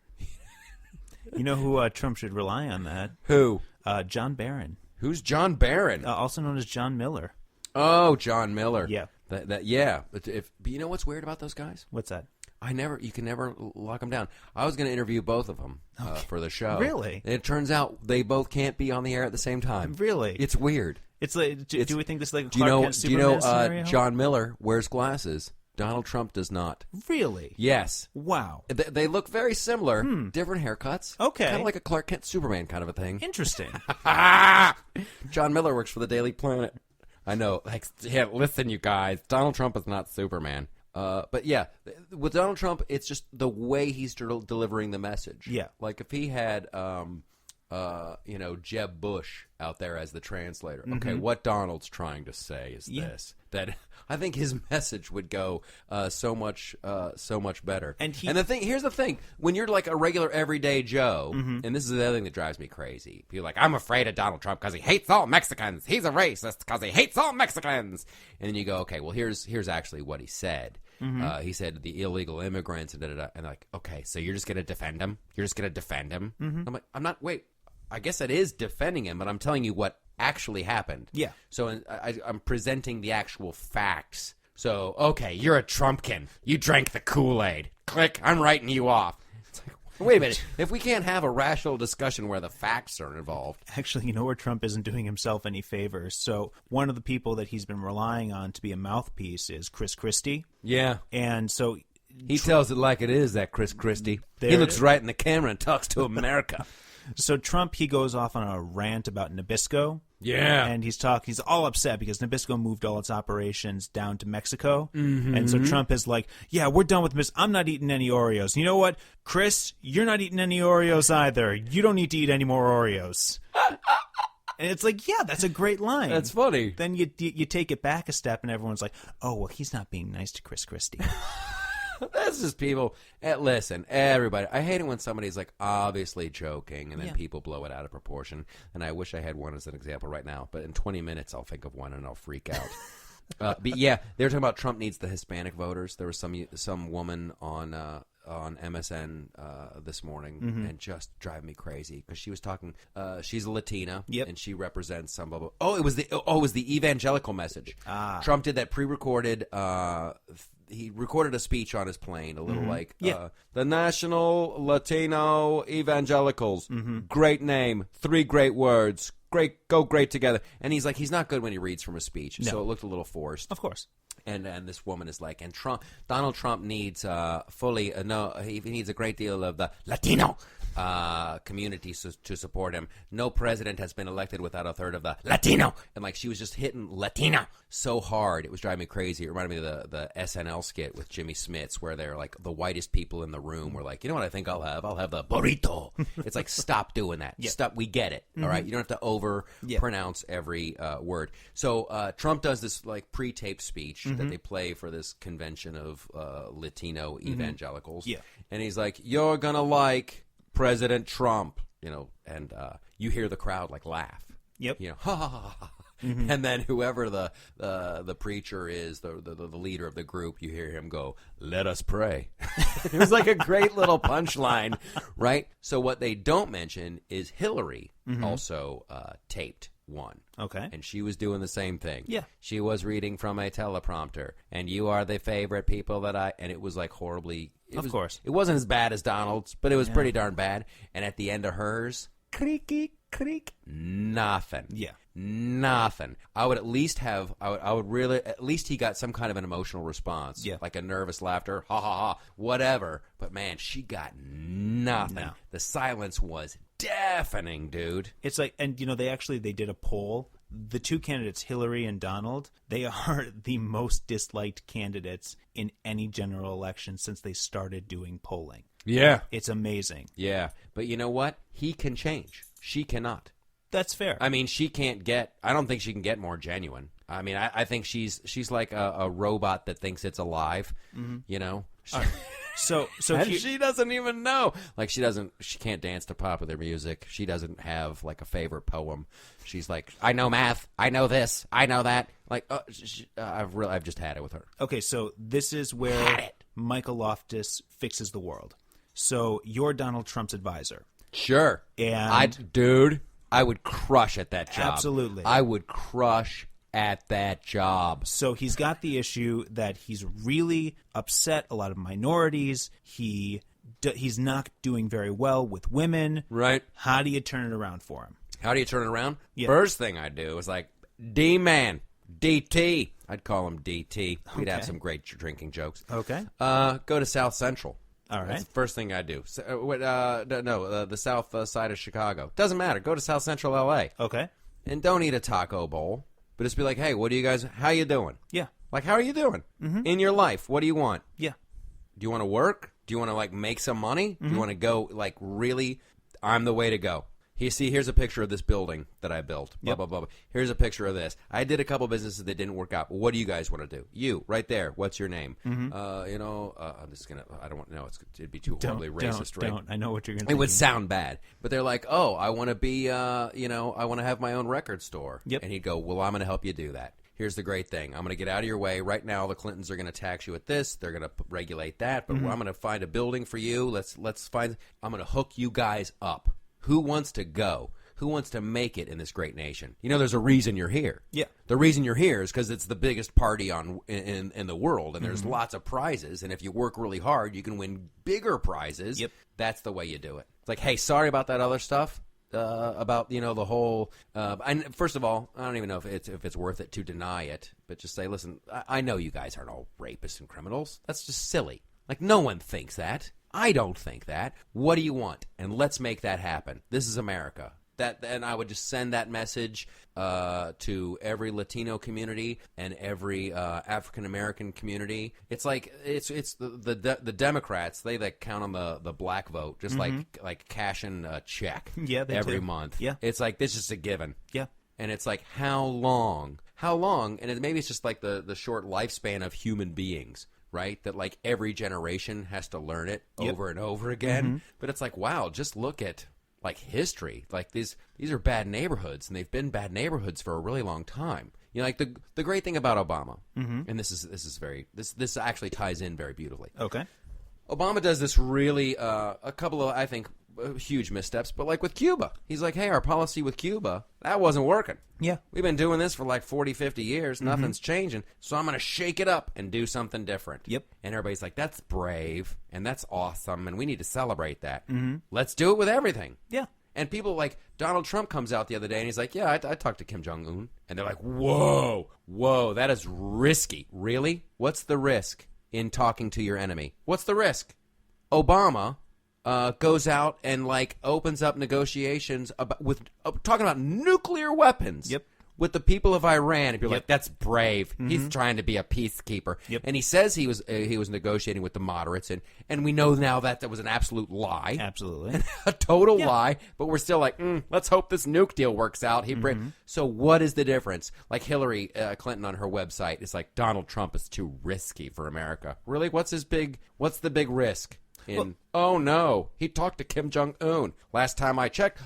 You know who Trump should rely on that? Who? John Barron. Who's John Barron? Also known as John Miller. Oh, John Miller. Yeah. Yeah. But you know what's weird about those guys? What's that? You can never lock them down. I was going to interview both of them for the show. Really? And it turns out they both can't be on the air at the same time. Really? It's weird. It's like, do we think this is like a Clark Kent do you Superman know scenario? John Miller wears glasses? Donald Trump does not. Really? Yes. Wow. They look very similar. Different haircuts. Okay. Kind of like a Clark Kent Superman kind of a thing. Interesting. John Miller works for the Daily Planet. I know. Like, yeah, listen, you guys. Donald Trump is not Superman. But yeah, with Donald Trump, it's just the way he's delivering the message. Yeah. Like if he had, Jeb Bush out there as the translator. Okay, what Donald's trying to say is this. That I think his message would go so much better. And here's the thing: when you're like a regular everyday Joe, and this is the other thing that drives me crazy. People are like, I'm afraid of Donald Trump because he hates all Mexicans. He's a racist because he hates all Mexicans. And then you go, okay, well here's actually what he said. He said the illegal immigrants and da-da-da. And like, okay, so you're just gonna defend him? You're just gonna defend him? I'm like, I'm not. Wait, I guess that is defending him, but I'm telling you what actually happened. Yeah. So I'm presenting the actual facts. So, okay, you're a Trumpkin. You drank the Kool-Aid. Click, I'm writing you off. It's like, wait a minute. If we can't have a rational discussion where the facts are involved. Actually, you know where Trump isn't doing himself any favors? So one of the people that he's been relying on to be a mouthpiece is Chris Christie. Yeah. And so he tells it like it is, that Chris Christie. He looks right in the camera and talks to America. So Trump, he goes off on a rant about Nabisco. Yeah. And he's all upset because Nabisco moved all its operations down to Mexico. And so Trump is like, yeah, we're done with this. I'm not eating any Oreos. You know what? Chris, you're not eating any Oreos either. You don't need to eat any more Oreos. And it's like, yeah, that's a great line. That's funny. Then you take it back a step and everyone's like, oh, well, he's not being nice to Chris Christie. That's just people. Listen, everybody. I hate it when somebody's like obviously joking and then people blow it out of proportion. And I wish I had one as an example right now. But in 20 minutes, I'll think of one and I'll freak out. But yeah, they were talking about Trump needs the Hispanic voters. There was some woman on MSN this morning and just drive me crazy because she was talking. She's a Latina and she represents some blah, blah. Oh, it was the evangelical message. Trump did that pre-recorded. He recorded a speech on his plane, a little like the National Latino Evangelicals. Great name, 3 great words. Go great together. And he's like, he's not good when he reads from a speech, so it looked a little forced. Of course. And this woman is like, and Donald Trump needs he needs a great deal of the Latino community to support him. No president has been elected without a third of the Latino. And like she was just hitting Latina so hard, it was driving me crazy. It reminded me of the SNL skit with Jimmy Smits where they're like the whitest people in the room were like, you know what I think I'll have? I'll have the burrito. It's like, stop doing that. Yeah. Stop. We get it. All right. You don't have to over pronounce every word. So Trump does this like pre-taped speech that they play for this convention of Latino evangelicals. Yeah. And he's like, you're going to like President Trump, and you hear the crowd like laugh. Yep. Ha ha ha ha. And then whoever the preacher is, the leader of the group, you hear him go, let us pray. It was like a great little punchline, right? So what they don't mention is Hillary also taped one. Okay. And she was doing the same thing. Yeah. She was reading from a teleprompter, and you are the favorite people that and it was like horribly. Of course. It wasn't as bad as Donald's, but it was pretty darn bad. And at the end of hers, creaky, creak, nothing. Yeah. Nothing. I would at least have, I would really, at least he got some kind of an emotional response. Yeah. Like a nervous laughter, ha ha ha, whatever. But man, she got nothing. No. The silence was deafening, dude. It's like, and they did a poll. The two candidates, Hillary and Donald, they are the most disliked candidates in any general election since they started doing polling. Yeah. It's amazing. Yeah. But you know what? He can change. She cannot. That's fair. I mean, I don't think she can get more genuine. I mean, I think she's like a robot that thinks it's alive, So and she doesn't even know. Like she can't dance to popular music. She doesn't have like a favorite poem. She's like, I know math. I know this. I know that. Like, I've just had it with her. Okay, so this is where Michael Loftus fixes the world. So you're Donald Trump's advisor. Sure. And I would crush at that job. Absolutely. I would crush at that job. So he's got the issue that he's really upset a lot of minorities. He's not doing very well with women. Right. How do you turn it around for him? How do you turn it around? Yeah. First thing I do is like, D-Man, DT. I'd call him DT. We'd have some great drinking jokes. Okay. Go to South Central. All right. That's the first thing I do. The south side of Chicago. Doesn't matter. Go to South Central L.A. Okay. And don't eat a taco bowl. But just be like, hey, how you doing? Yeah. Like, how are you doing? In your life? What do you want? Yeah. Do you want to work? Do you want to, like, make some money? Do you want to go, like, really, I'm the way to go? Here's a picture of this building that I built. Blah, blah, blah, blah. Here's a picture of this. I did a couple businesses that didn't work out. But what do you guys want to do? You, right there. What's your name? I'm just going to, I don't want to know. It'd be too horribly racist, right? Don't. I know what you're going to It would sound bad. But they're like, oh, I want to be, I want to have my own record store. Yep. And he'd go, well, I'm going to help you do that. Here's the great thing. I'm going to get out of your way. Right now, the Clintons are going to tax you at this. They're going to regulate that. But I'm going to find a building for you. I'm going to hook you guys up. Who wants to go? Who wants to make it in this great nation? There's a reason you're here. Yeah. The reason you're here is because it's the biggest party in the world, and there's lots of prizes. And if you work really hard, you can win bigger prizes. Yep. That's the way you do it. It's like, hey, sorry about that other stuff. About the whole. And first of all, I don't even know if it's worth it to deny it, but just say, listen, I know you guys aren't all rapists and criminals. That's just silly. Like no one thinks that. I don't think that. What do you want? And let's make that happen. This is America. And I would just send that message to every Latino community and every African American community. It's like it's the Democrats. They like count on the black vote, just like cashing a check every month. Yeah, it's like this is a given. Yeah, and it's like how long? And maybe it's just like the short lifespan of human beings. Right, that like every generation has to learn it over and over again. But it's like, wow, just look at like history. Like these are bad neighborhoods, and they've been bad neighborhoods for a really long time. Like the great thing about Obama, and this actually ties in very beautifully. Okay, Obama does this really a couple of I think huge missteps, but like with Cuba, he's like, hey, our policy with Cuba that wasn't working. Yeah, we've been doing this for like 40, 50 years. Nothing's changing, so I'm going to shake it up and do something different. Yep. And everybody's like, that's brave and that's awesome, and we need to celebrate that. Let's do it with everything. Yeah. And people like Donald Trump comes out the other day and he's like, yeah, I talked to Kim Jong-un. And they're like, whoa, that is risky. Really? What's the risk in talking to your enemy? What's the risk? Obama goes out and like opens up negotiations talking about nuclear weapons. Yep. With the people of Iran, if you're like, that's brave. He's trying to be a peacekeeper. Yep. And he says he was negotiating with the moderates, and we know now that was an absolute lie. Absolutely. A total lie, but we're still like, let's hope this nuke deal works out. So what is the difference? Like Hillary Clinton on her website is like, Donald Trump is too risky for America. Really? What's the big risk? Oh no, he talked to Kim Jong-un. Last time I checked,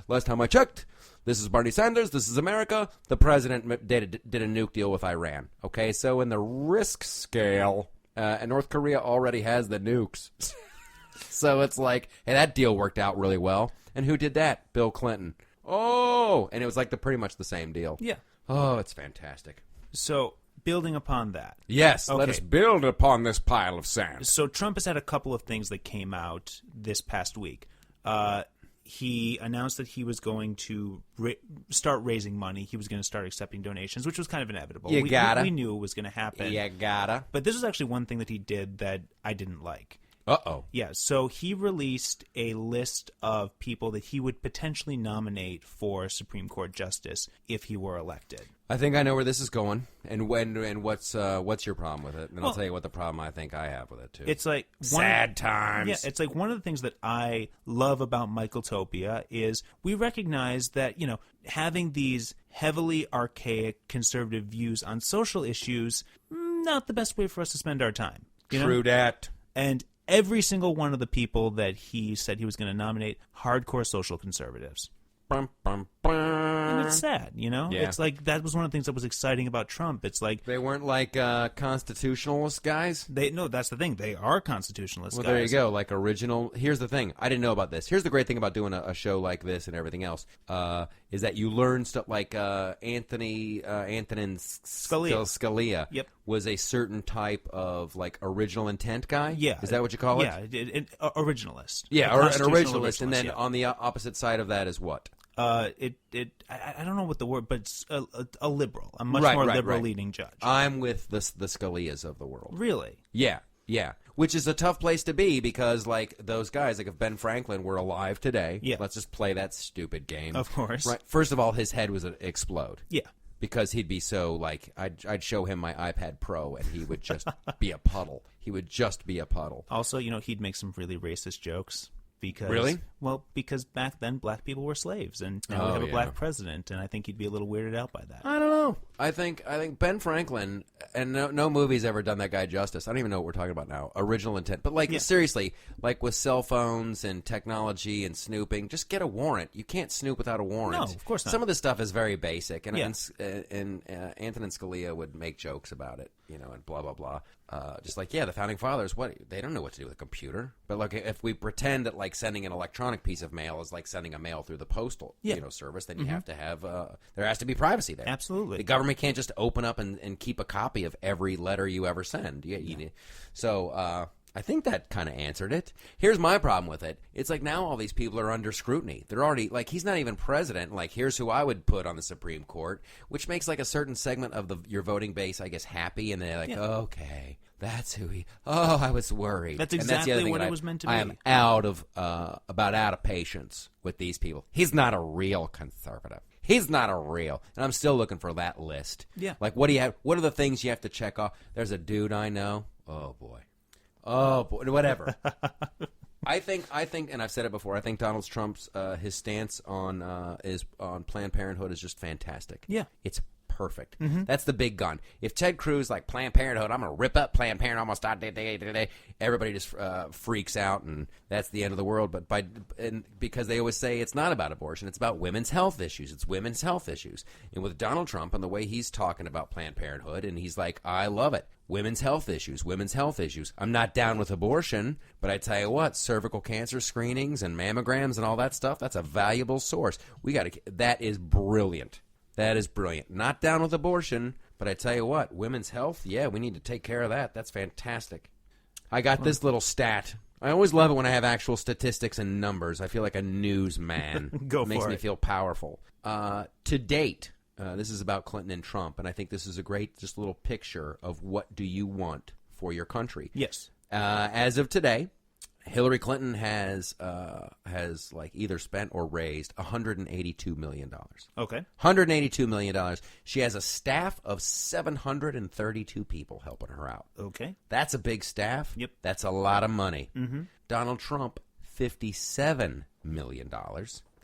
this is Bernie Sanders, this is America. The president did a nuke deal with Iran. Okay, so in the risk scale, and North Korea already has the nukes. So it's like, hey, that deal worked out really well. And who did that? Bill Clinton. Oh, and it was like pretty much the same deal. Yeah. Oh, it's fantastic. So, building upon that. Yes, let Okay. us build upon this pile of sand. So Trump has had a couple of things that came out this past week. He announced that he was going to start raising money. He was going to start accepting donations, which was kind of inevitable. You gotta. We knew it was going to happen. You gotta. But this was actually one thing that he did that I didn't like. Uh-oh. Yeah, so he released a list of people that he would potentially nominate for Supreme Court justice if he were elected. I think I know where this is going, and what's your problem with it, and I'll Well, tell you what the problem I think I have with it too. It's like sad times. Yeah, it's like one of the things that I love about Michaeltopia is we recognize that, having these heavily archaic conservative views on social issues, not the best way for us to spend our time. True that. And every single one of the people that he said he was going to nominate, hardcore social conservatives. Bum, bum, bum. And it's sad, Yeah. It's like that was one of the things that was exciting about Trump. It's like They weren't like constitutionalist guys? that's the thing. They are constitutionalists. Well, guys. there you go. Like original. Here's the thing. I didn't know about this. Here's the great thing about doing a show like this and everything else is that you learn stuff like Antonin Scalia Yep. was a certain type of like original intent guy. Yeah. Is that what you call it? Yeah, originalist. Yeah, A or an constitutional originalist. And then yeah. on the opposite side of that is what? I don't know what the word, but it's a liberal, a much Right, more right, liberal right. leading judge. I'm with the Scalias of the world. Really? Yeah. Which is a tough place to be because, like, those guys, like if Ben Franklin were alive today, Yeah. let's just play that stupid game. Of course. Right. First of all, his head would explode. Yeah. Because he'd be so, like, I'd show him my iPad Pro and he would just be a puddle. He would just be a puddle. Also, he'd make some really racist jokes. Because, Really? Well, because back then black people were slaves, and now we Oh, have a yeah. black president, and I think he'd be a little weirded out by that. I don't know. I think Ben Franklin, and no movie's ever done that guy justice. I don't even know what we're talking about now. Original intent. But, like, Yeah. seriously, like with cell phones and technology and snooping, just get a warrant. You can't snoop without a warrant. No, of course not. Some of this stuff is very basic, and, Yeah. and Antonin Scalia would make jokes about it, and blah, blah, blah. Just like, the Founding Fathers, they don't know what to do with a computer. But, like, if we pretend that, like, sending an electronic piece of mail is like sending a mail through the postal, service, then you have to have, there has to be privacy there. Absolutely. The government can't just open up and keep a copy of every letter you ever send. So I think that kind of answered it. Here's my problem with it. It's like now all these people are under scrutiny. They're already, like, he's not even president. Like, here's who I would put on the Supreme Court, which makes, like, a certain segment of your voting base, I guess, happy. And they're like, okay, that's who he, I was worried. That's And the other exactly thing what that it was meant to I be. am out of patience with these people. He's not a real conservative. He's not a real. And I'm still looking for that list. Yeah. Like, what do you have? What are the things you have to check off? There's a dude I know. Oh, boy. Whatever. I think, and I've said it before, I think Donald Trump's, his stance on Planned Parenthood is just fantastic. Yeah. It's perfect. That's the big gun. If Ted Cruz, like, Planned Parenthood, I'm going to rip up Planned Parenthood, I'm going to start, everybody just freaks out, and that's the end of the world. But because they always say it's not about abortion, it's about women's health issues. It's women's health issues. And with Donald Trump and the way he's talking about Planned Parenthood, and he's like, I love it. Women's health issues, women's health issues. I'm not down with abortion, but I tell you what, cervical cancer screenings and mammograms and all that stuff, that's a valuable source. That is brilliant. That is brilliant. Not down with abortion, but I tell you what, women's health, we need to take care of that. That's fantastic. I got this little stat. I always love it when I have actual statistics and numbers. I feel like a newsman. Go It makes for me it. feel powerful. To date, this is about Clinton and Trump, and I think this is a great just little picture of what do you want for your country. Yes. As of today, Hillary Clinton has like either spent or raised $182 million. Okay. $182 million. She has a staff of 732 people helping her out. Okay. That's a big staff. Yep. That's a lot of money. Mm-hmm. Donald Trump, $57 million,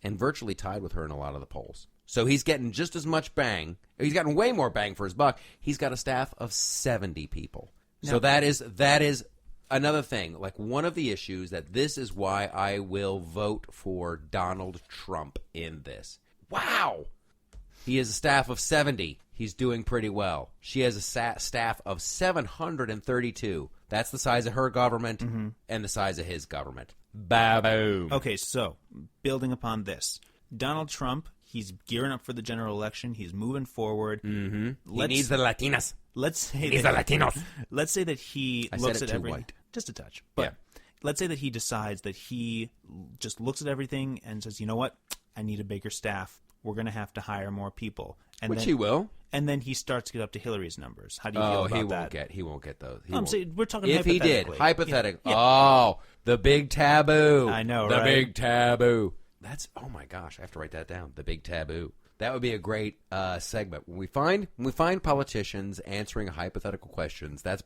and virtually tied with her in a lot of the polls. So he's getting just as much bang. He's gotten way more bang for his buck. He's got a staff of 70 people. So that is another thing. Like, one of the issues that this is why I will vote for Donald Trump in this. Wow. He has a staff of 70. He's doing pretty well. She has a staff of 732. That's the size of her government and the size of his government. Ba-boom. Okay, so building upon this, Donald Trump, he's gearing up for the general election. He's moving forward. Mm-hmm. He needs the Latinas. Let's say he needs the Latinos. Let's say that he looks at everything. Just a touch. But let's say that he decides that he just looks at everything and says, you know what? I need a bigger staff. We're going to have to hire more people. And Which he will. And then he starts to get up to Hillary's numbers. How do you feel about that? He won't get those. I'm saying, we're talking if he did, hypothetically. Yeah. Oh, the big taboo. I know, the right? The big taboo. That's, oh my gosh, I have to write that down. The big taboo. That would be a great segment. When we find politicians answering hypothetical questions, that's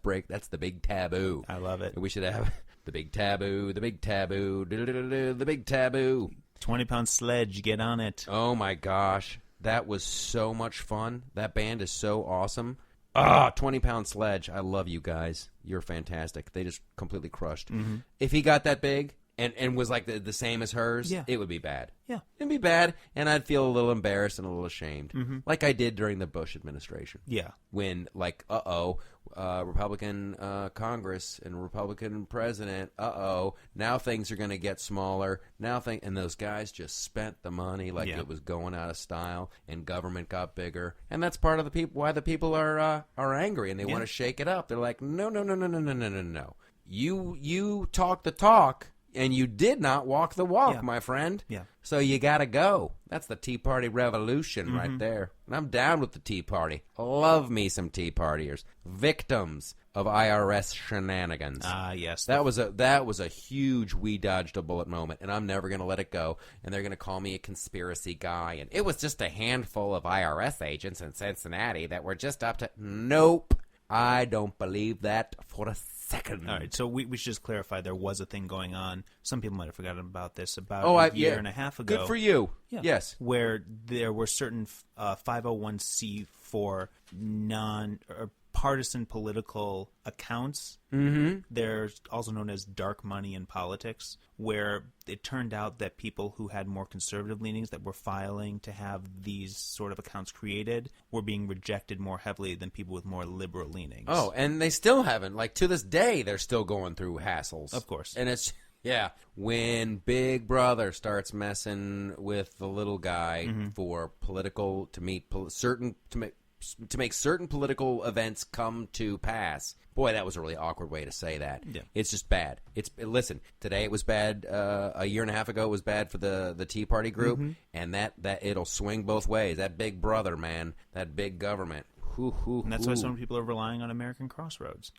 the big taboo. I love it. We should have the big taboo, the big taboo, the big taboo. 20-pound sledge, get on it. Oh my gosh. That was so much fun. That band is so awesome. 20-pound sledge. I love you guys. You're fantastic. They just completely crushed. Mm-hmm. If he got that big and was like the same as hers, it would be bad. Yeah. It'd be bad, and I'd feel a little embarrassed and a little ashamed, like I did during the Bush administration. Yeah. When, like, Republican Congress and Republican president, now things are going to get smaller. And those guys just spent the money like it was going out of style, and government got bigger. And that's part of why the people are angry, and they want to shake it up. They're like, no. You talk the talk, and you did not walk the walk, my friend. Yeah. So you got to go. That's the Tea Party revolution right there. And I'm down with the Tea Party. Love me some Tea Partiers. Victims of IRS shenanigans. Yes. That was a huge we dodged a bullet moment, and I'm never going to let it go. And they're going to call me a conspiracy guy. And it was just a handful of IRS agents in Cincinnati that were just up to... Nope. I don't believe that for a second. All right, so we should just clarify there was a thing going on. Some people might have forgotten about this about a year and a half ago. Good for you. Yeah. Yes. Where there were certain 501c4 partisan political accounts. Mm-hmm. They're also known as dark money in politics, where it turned out that people who had more conservative leanings that were filing to have these sort of accounts created were being rejected more heavily than people with more liberal leanings. Oh, and they still haven't. Like, to this day, they're still going through hassles. Of course. And it's... Yeah, when Big Brother starts messing with the little guy for political to make certain political events come to pass. Boy, that was a really awkward way to say that. Yeah. It's just bad. Listen, today it was bad. A year and a half ago it was bad for the Tea Party group, and that it'll swing both ways. That Big Brother, man, that big government. And that's why some people are relying on American Crossroads.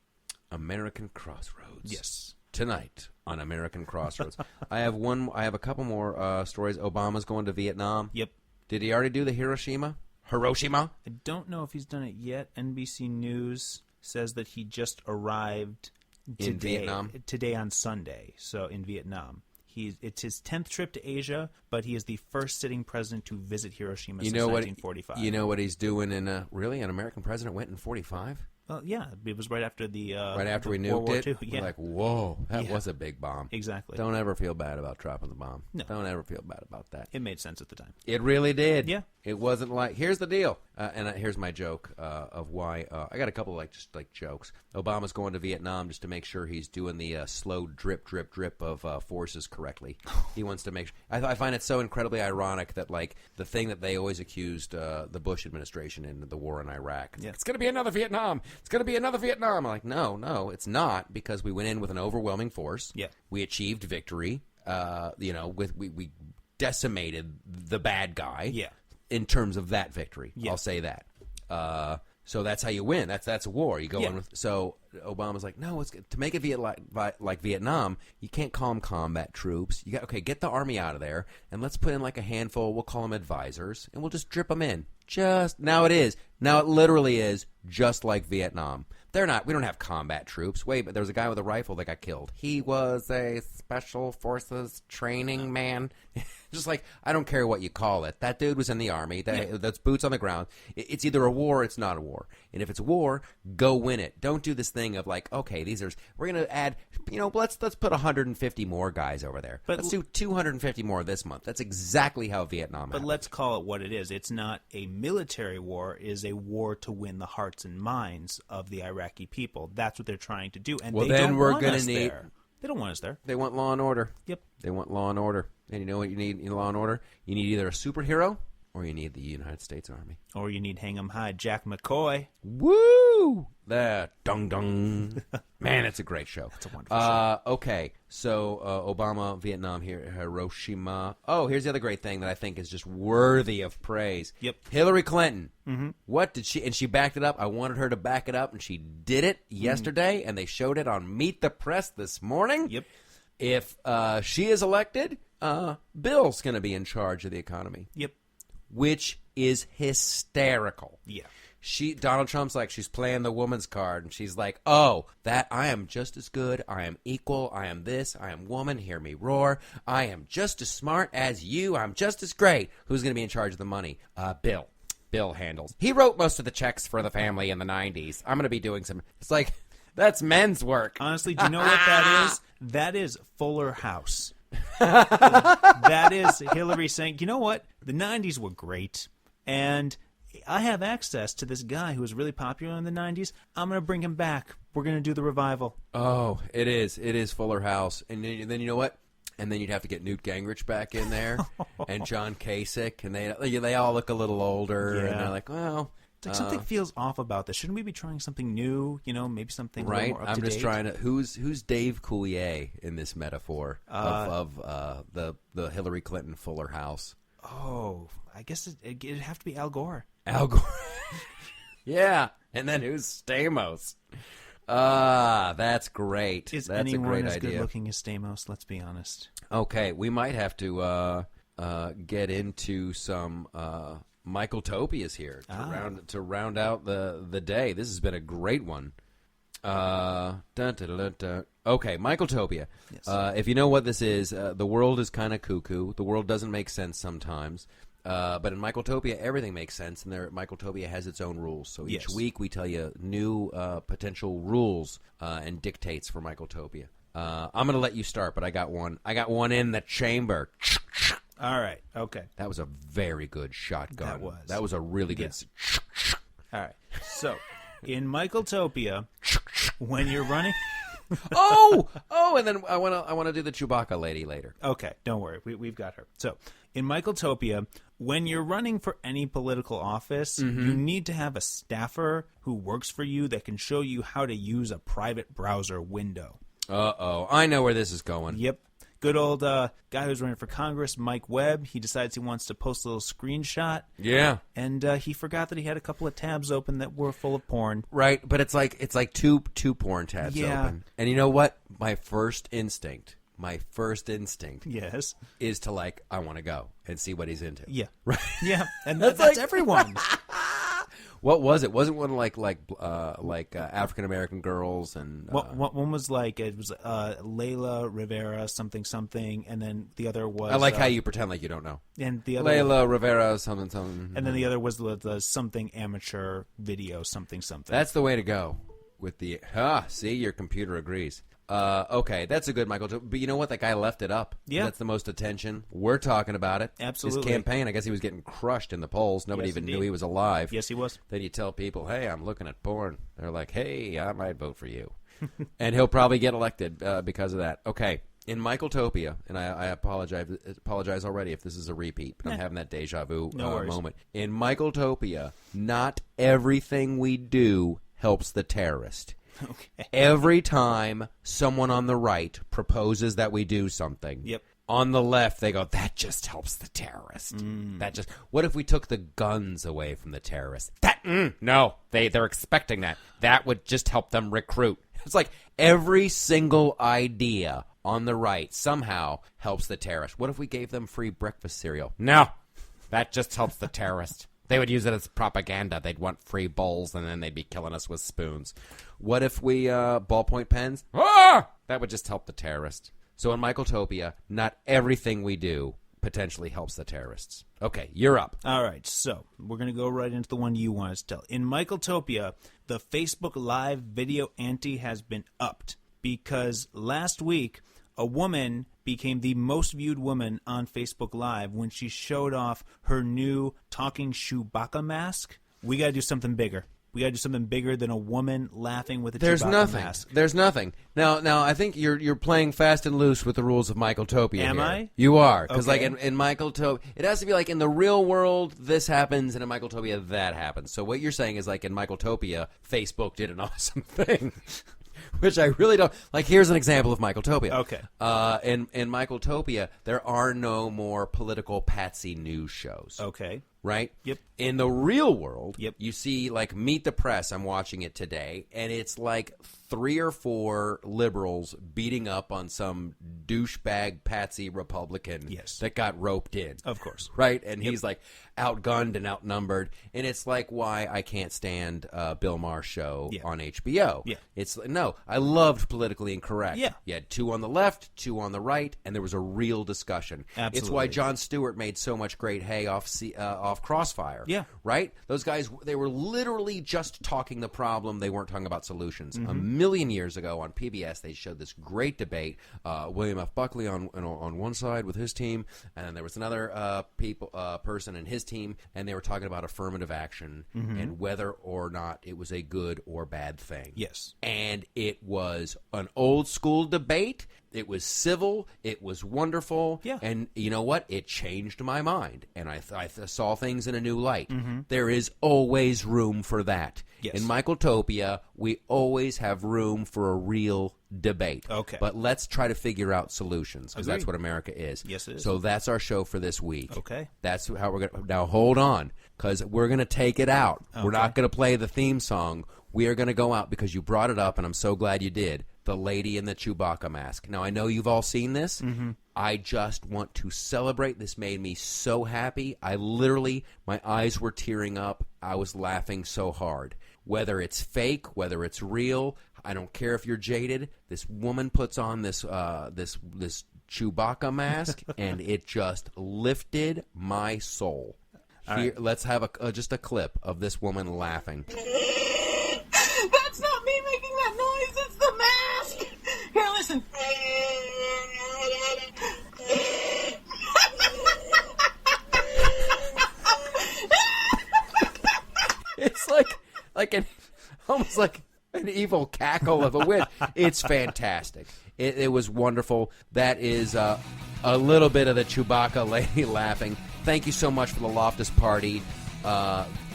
American Crossroads. Yes. Tonight on American Crossroads. I have a couple more stories. Obama's going to Vietnam. Yep. Did he already do the Hiroshima? I don't know if he's done it yet. NBC News says that he just arrived in Vietnam today on Sunday. So in Vietnam. It's his 10th trip to Asia, but he is the first sitting president to visit Hiroshima since 1945. You know what he's doing really? An American president went in 45? Well, yeah, it was right after we nuked it. Yeah. We're like, whoa, that was a big bomb. Exactly. Don't ever feel bad about dropping the bomb. No. Don't ever feel bad about that. It made sense at the time. It really did. Yeah. It wasn't like, here's the deal, and here's my joke of why. I got a couple of jokes. Obama's going to Vietnam just to make sure he's doing the slow drip, drip, drip of forces correctly. He wants to make sure. I find it so incredibly ironic that, like, the thing that they always accused the Bush administration in the war in Iraq. It's going to be another Vietnam. It's going to be another Vietnam. I'm like, no, it's not, because we went in with an overwhelming force. Yeah. We achieved victory. We decimated the bad guy. Yeah. In terms of that victory, yeah. I'll say that. So that's how you win. That's a war. You go Yeah. in with. So Obama's like, no, to make it like Vietnam, you can't call them combat troops. You got get the army out of there, and let's put in like a handful. We'll call them advisors, and we'll just drip them in. Now it literally is just like Vietnam. They're not. We don't have combat troops. Wait, but there was a guy with a rifle that got killed. He was a special forces training man. Just like, I don't care what you call it. That dude was in the army. That's boots on the ground. It's either a war or it's not a war. And if it's a war, go win it. Don't do this thing of like, okay, we're going to add, let's put 150 more guys over there. But let's do 250 more this month. That's exactly how Vietnam happened. But let's call it what it is. It's not a military war. It is a war to win the hearts and minds of the Iraqi people. That's what they're trying to do. And Well, they then don't we're want gonna us need- there. They don't want us there. They want law and order. Yep. They want law and order. And you know what you need in law and order? You need either a superhero or you need the United States Army. Or you need Hang 'em High, Jack McCoy. Woo! That dung dung. Man, it's a great show. It's a wonderful show. Okay, so Obama, Vietnam, here, Hiroshima. Oh, here's the other great thing that I think is just worthy of praise. Yep. Hillary Clinton. Mm-hmm. What did she? And she backed it up. I wanted her to back it up, and she did it yesterday, and they showed it on Meet the Press this morning. Yep. If she is elected, Bill's going to be in charge of the economy, Yep. which is hysterical. Yeah. Donald Trump's like, she's playing the woman's card, and she's like, oh, that I am just as good, I am equal, I am this, I am woman, hear me roar, I am just as smart as you, I'm just as great. Who's going to be in charge of the money? Bill. Bill handles. He wrote most of the checks for the family in the 90s. I'm going to be doing some, it's like, that's men's work. Honestly, do you know what that is? That is Fuller House. That is Hillary saying, you know what? The 90s were great, and I have access to this guy who was really popular in the 90s. I'm going to bring him back. We're going to do the revival. Oh, it is. It is Fuller House. And then you know what? And then you'd have to get Newt Gingrich back in there and John Kasich, and they all look a little older, Yeah. and they're like, well... It's like something feels off about this. Shouldn't we be trying something new? Maybe something a little Right, more up I'm to just date? trying to. Who's Dave Coulier in this metaphor of the Hillary Clinton Fuller House? Oh, I guess it'd have to be Al Gore. Al Gore. Yeah, and then who's Stamos? That's great. Is That's anyone a great as idea. good looking as Stamos? Let's be honest. Okay, we might have to get into some. Michaeltopia's here to round out the day. This has been a great one. Okay, Michaeltopia. Yes. If you know what this is, the world is kind of cuckoo. The world doesn't make sense sometimes. But in Michaeltopia, everything makes sense, and Michaeltopia has its own rules. So each Yes. week we tell you new potential rules and dictates for Michaeltopia. I'm going to let you start, but I got one. I got one in the chamber. All right. Okay. That was a very good shotgun. That was a really good. All right. So, in Michaeltopia, when you're running... and then I want to do the Chewbacca lady later. Okay, don't worry. We've got her. So, in Michaeltopia, when you're running for any political office, you need to have a staffer who works for you that can show you how to use a private browser window. I know where this is going. Yep. Good old guy who's running for Congress, Mike Webb. He decides he wants to post a little screenshot. Yeah. And he forgot that he had a couple of tabs open that were full of porn. Right, but it's like two porn tabs open. And you know what? My first instinct Yes. is to I want to go and see what he's into. Yeah. Right. Yeah. And That's that's like- everyone. What was it? Wasn't one like African American girls and One was it was Layla Rivera something, and then the other was... I like how you pretend like you don't know. And the other Layla Rivera something. And then the other was the something amateur video something. That's the way to go with the... see, your computer agrees. Okay, that's a good Michael. But you know what? That guy left it up. Yeah. That's the most attention. We're talking about it. Absolutely. His campaign, I guess he was getting crushed in the polls. Nobody Yes, even indeed. knew he was alive. Yes, he was. Then you tell people, hey, I'm looking at porn. They're like, hey, I might vote for you. And he'll probably get elected because of that. Okay, in Michaeltopia, and I apologize already if this is a repeat, but I'm having that deja vu moment. In Michaeltopia, not everything we do helps the terrorist. Okay. Every time someone on the right proposes that we do something, Yep. On the left, they go, that just helps the terrorist. What if we took the guns away from the terrorists? No, they're expecting that. That would just help them recruit. It's like every single idea on the right somehow helps the terrorist. What if we gave them free breakfast cereal? No, that just helps the terrorist. They would use it as propaganda. They'd want free bowls, and then they'd be killing us with spoons. What if we, ballpoint pens? That would just help the terrorist. So in Michaeltopia, not everything we do potentially helps the terrorists. Okay, you're up. All right, so we're going to go right into the one you want us to tell. In Michaeltopia, the Facebook Live video ante has been upped because last week, a woman became the most viewed woman on Facebook Live when she showed off her new talking Chewbacca mask. We got to do something bigger. We got to do something bigger than a woman laughing with a Chewbacca mask. There's nothing. Now, I think you're playing fast and loose with the rules of Michaeltopia. Am here. I? You are, because Okay. like in Michaeltopia, it has to be like in the real world, this happens, and in Michaeltopia, that happens. So what you're saying is like in Michaeltopia, Facebook did an awesome thing. Which I really don't like. Here's an example of Michaeltopia. Okay. In Michaeltopia, there are no more political patsy news shows. Okay. Right? Yep. In the real world, Yep. you see, like, Meet the Press, I'm watching it today, and it's like 3 or 4 liberals beating up on some douchebag patsy Republican Yes. that got roped in. Of course. Right? And he's, like, outgunned and outnumbered, and it's like why I can't stand Bill Maher's show Yeah. on HBO. Yeah. It's no, I loved Politically Incorrect. Yeah. You had 2 on the left, 2 on the right, and there was a real discussion. Absolutely. It's why Jon Stewart made so much great hay off Crossfire. Yeah. Right? Those guys, they were literally just talking the problem. They weren't talking about solutions. Mm-hmm. A million years ago on PBS, they showed this great debate. William F. Buckley on one side with his team, and then there was another person in his team, and they were talking about affirmative action and whether or not it was a good or bad thing. Yes. And it was an old school debate. It was civil. It was wonderful. Yeah. And you know what? It changed my mind. And I saw things in a new light. There is always room for that. Yes. In Michaeltopia, we always have room for a real debate. Okay. But let's try to figure out solutions, because that's Agreed. what America is. Yes, it is. So that's our show for this week. Okay. That's how we're going to... Now, hold on, because we're going to take it out. We're not going to play the theme song. We are going to go out because you brought it up, and I'm so glad you did. The lady in the Chewbacca mask. Now, I know you've all seen this. I just want to celebrate. This made me so happy. I literally, my eyes were tearing up. I was laughing so hard. Whether it's fake, whether it's real, I don't care if you're jaded. This woman puts on this Chewbacca mask, and it just lifted my soul. Here, let's have just a clip of this woman laughing. That's not me making that noise, it's the mask! Here, listen. It's almost like an evil cackle of a witch. It's fantastic. It was wonderful. That is a little bit of the Chewbacca lady laughing. Thank you so much for the Loftus Party,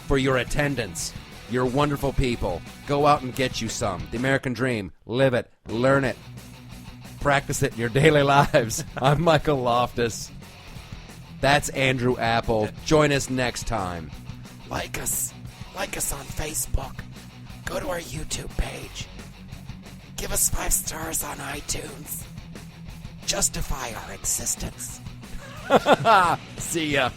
for your attendance. You're wonderful people. Go out and get you some. The American dream. Live it. Learn it. Practice it in your daily lives. I'm Michael Loftus. That's Andrew Apple. Join us next time. Like us on Facebook. Go to our YouTube page. Give us 5 stars on iTunes. Justify our existence. See ya.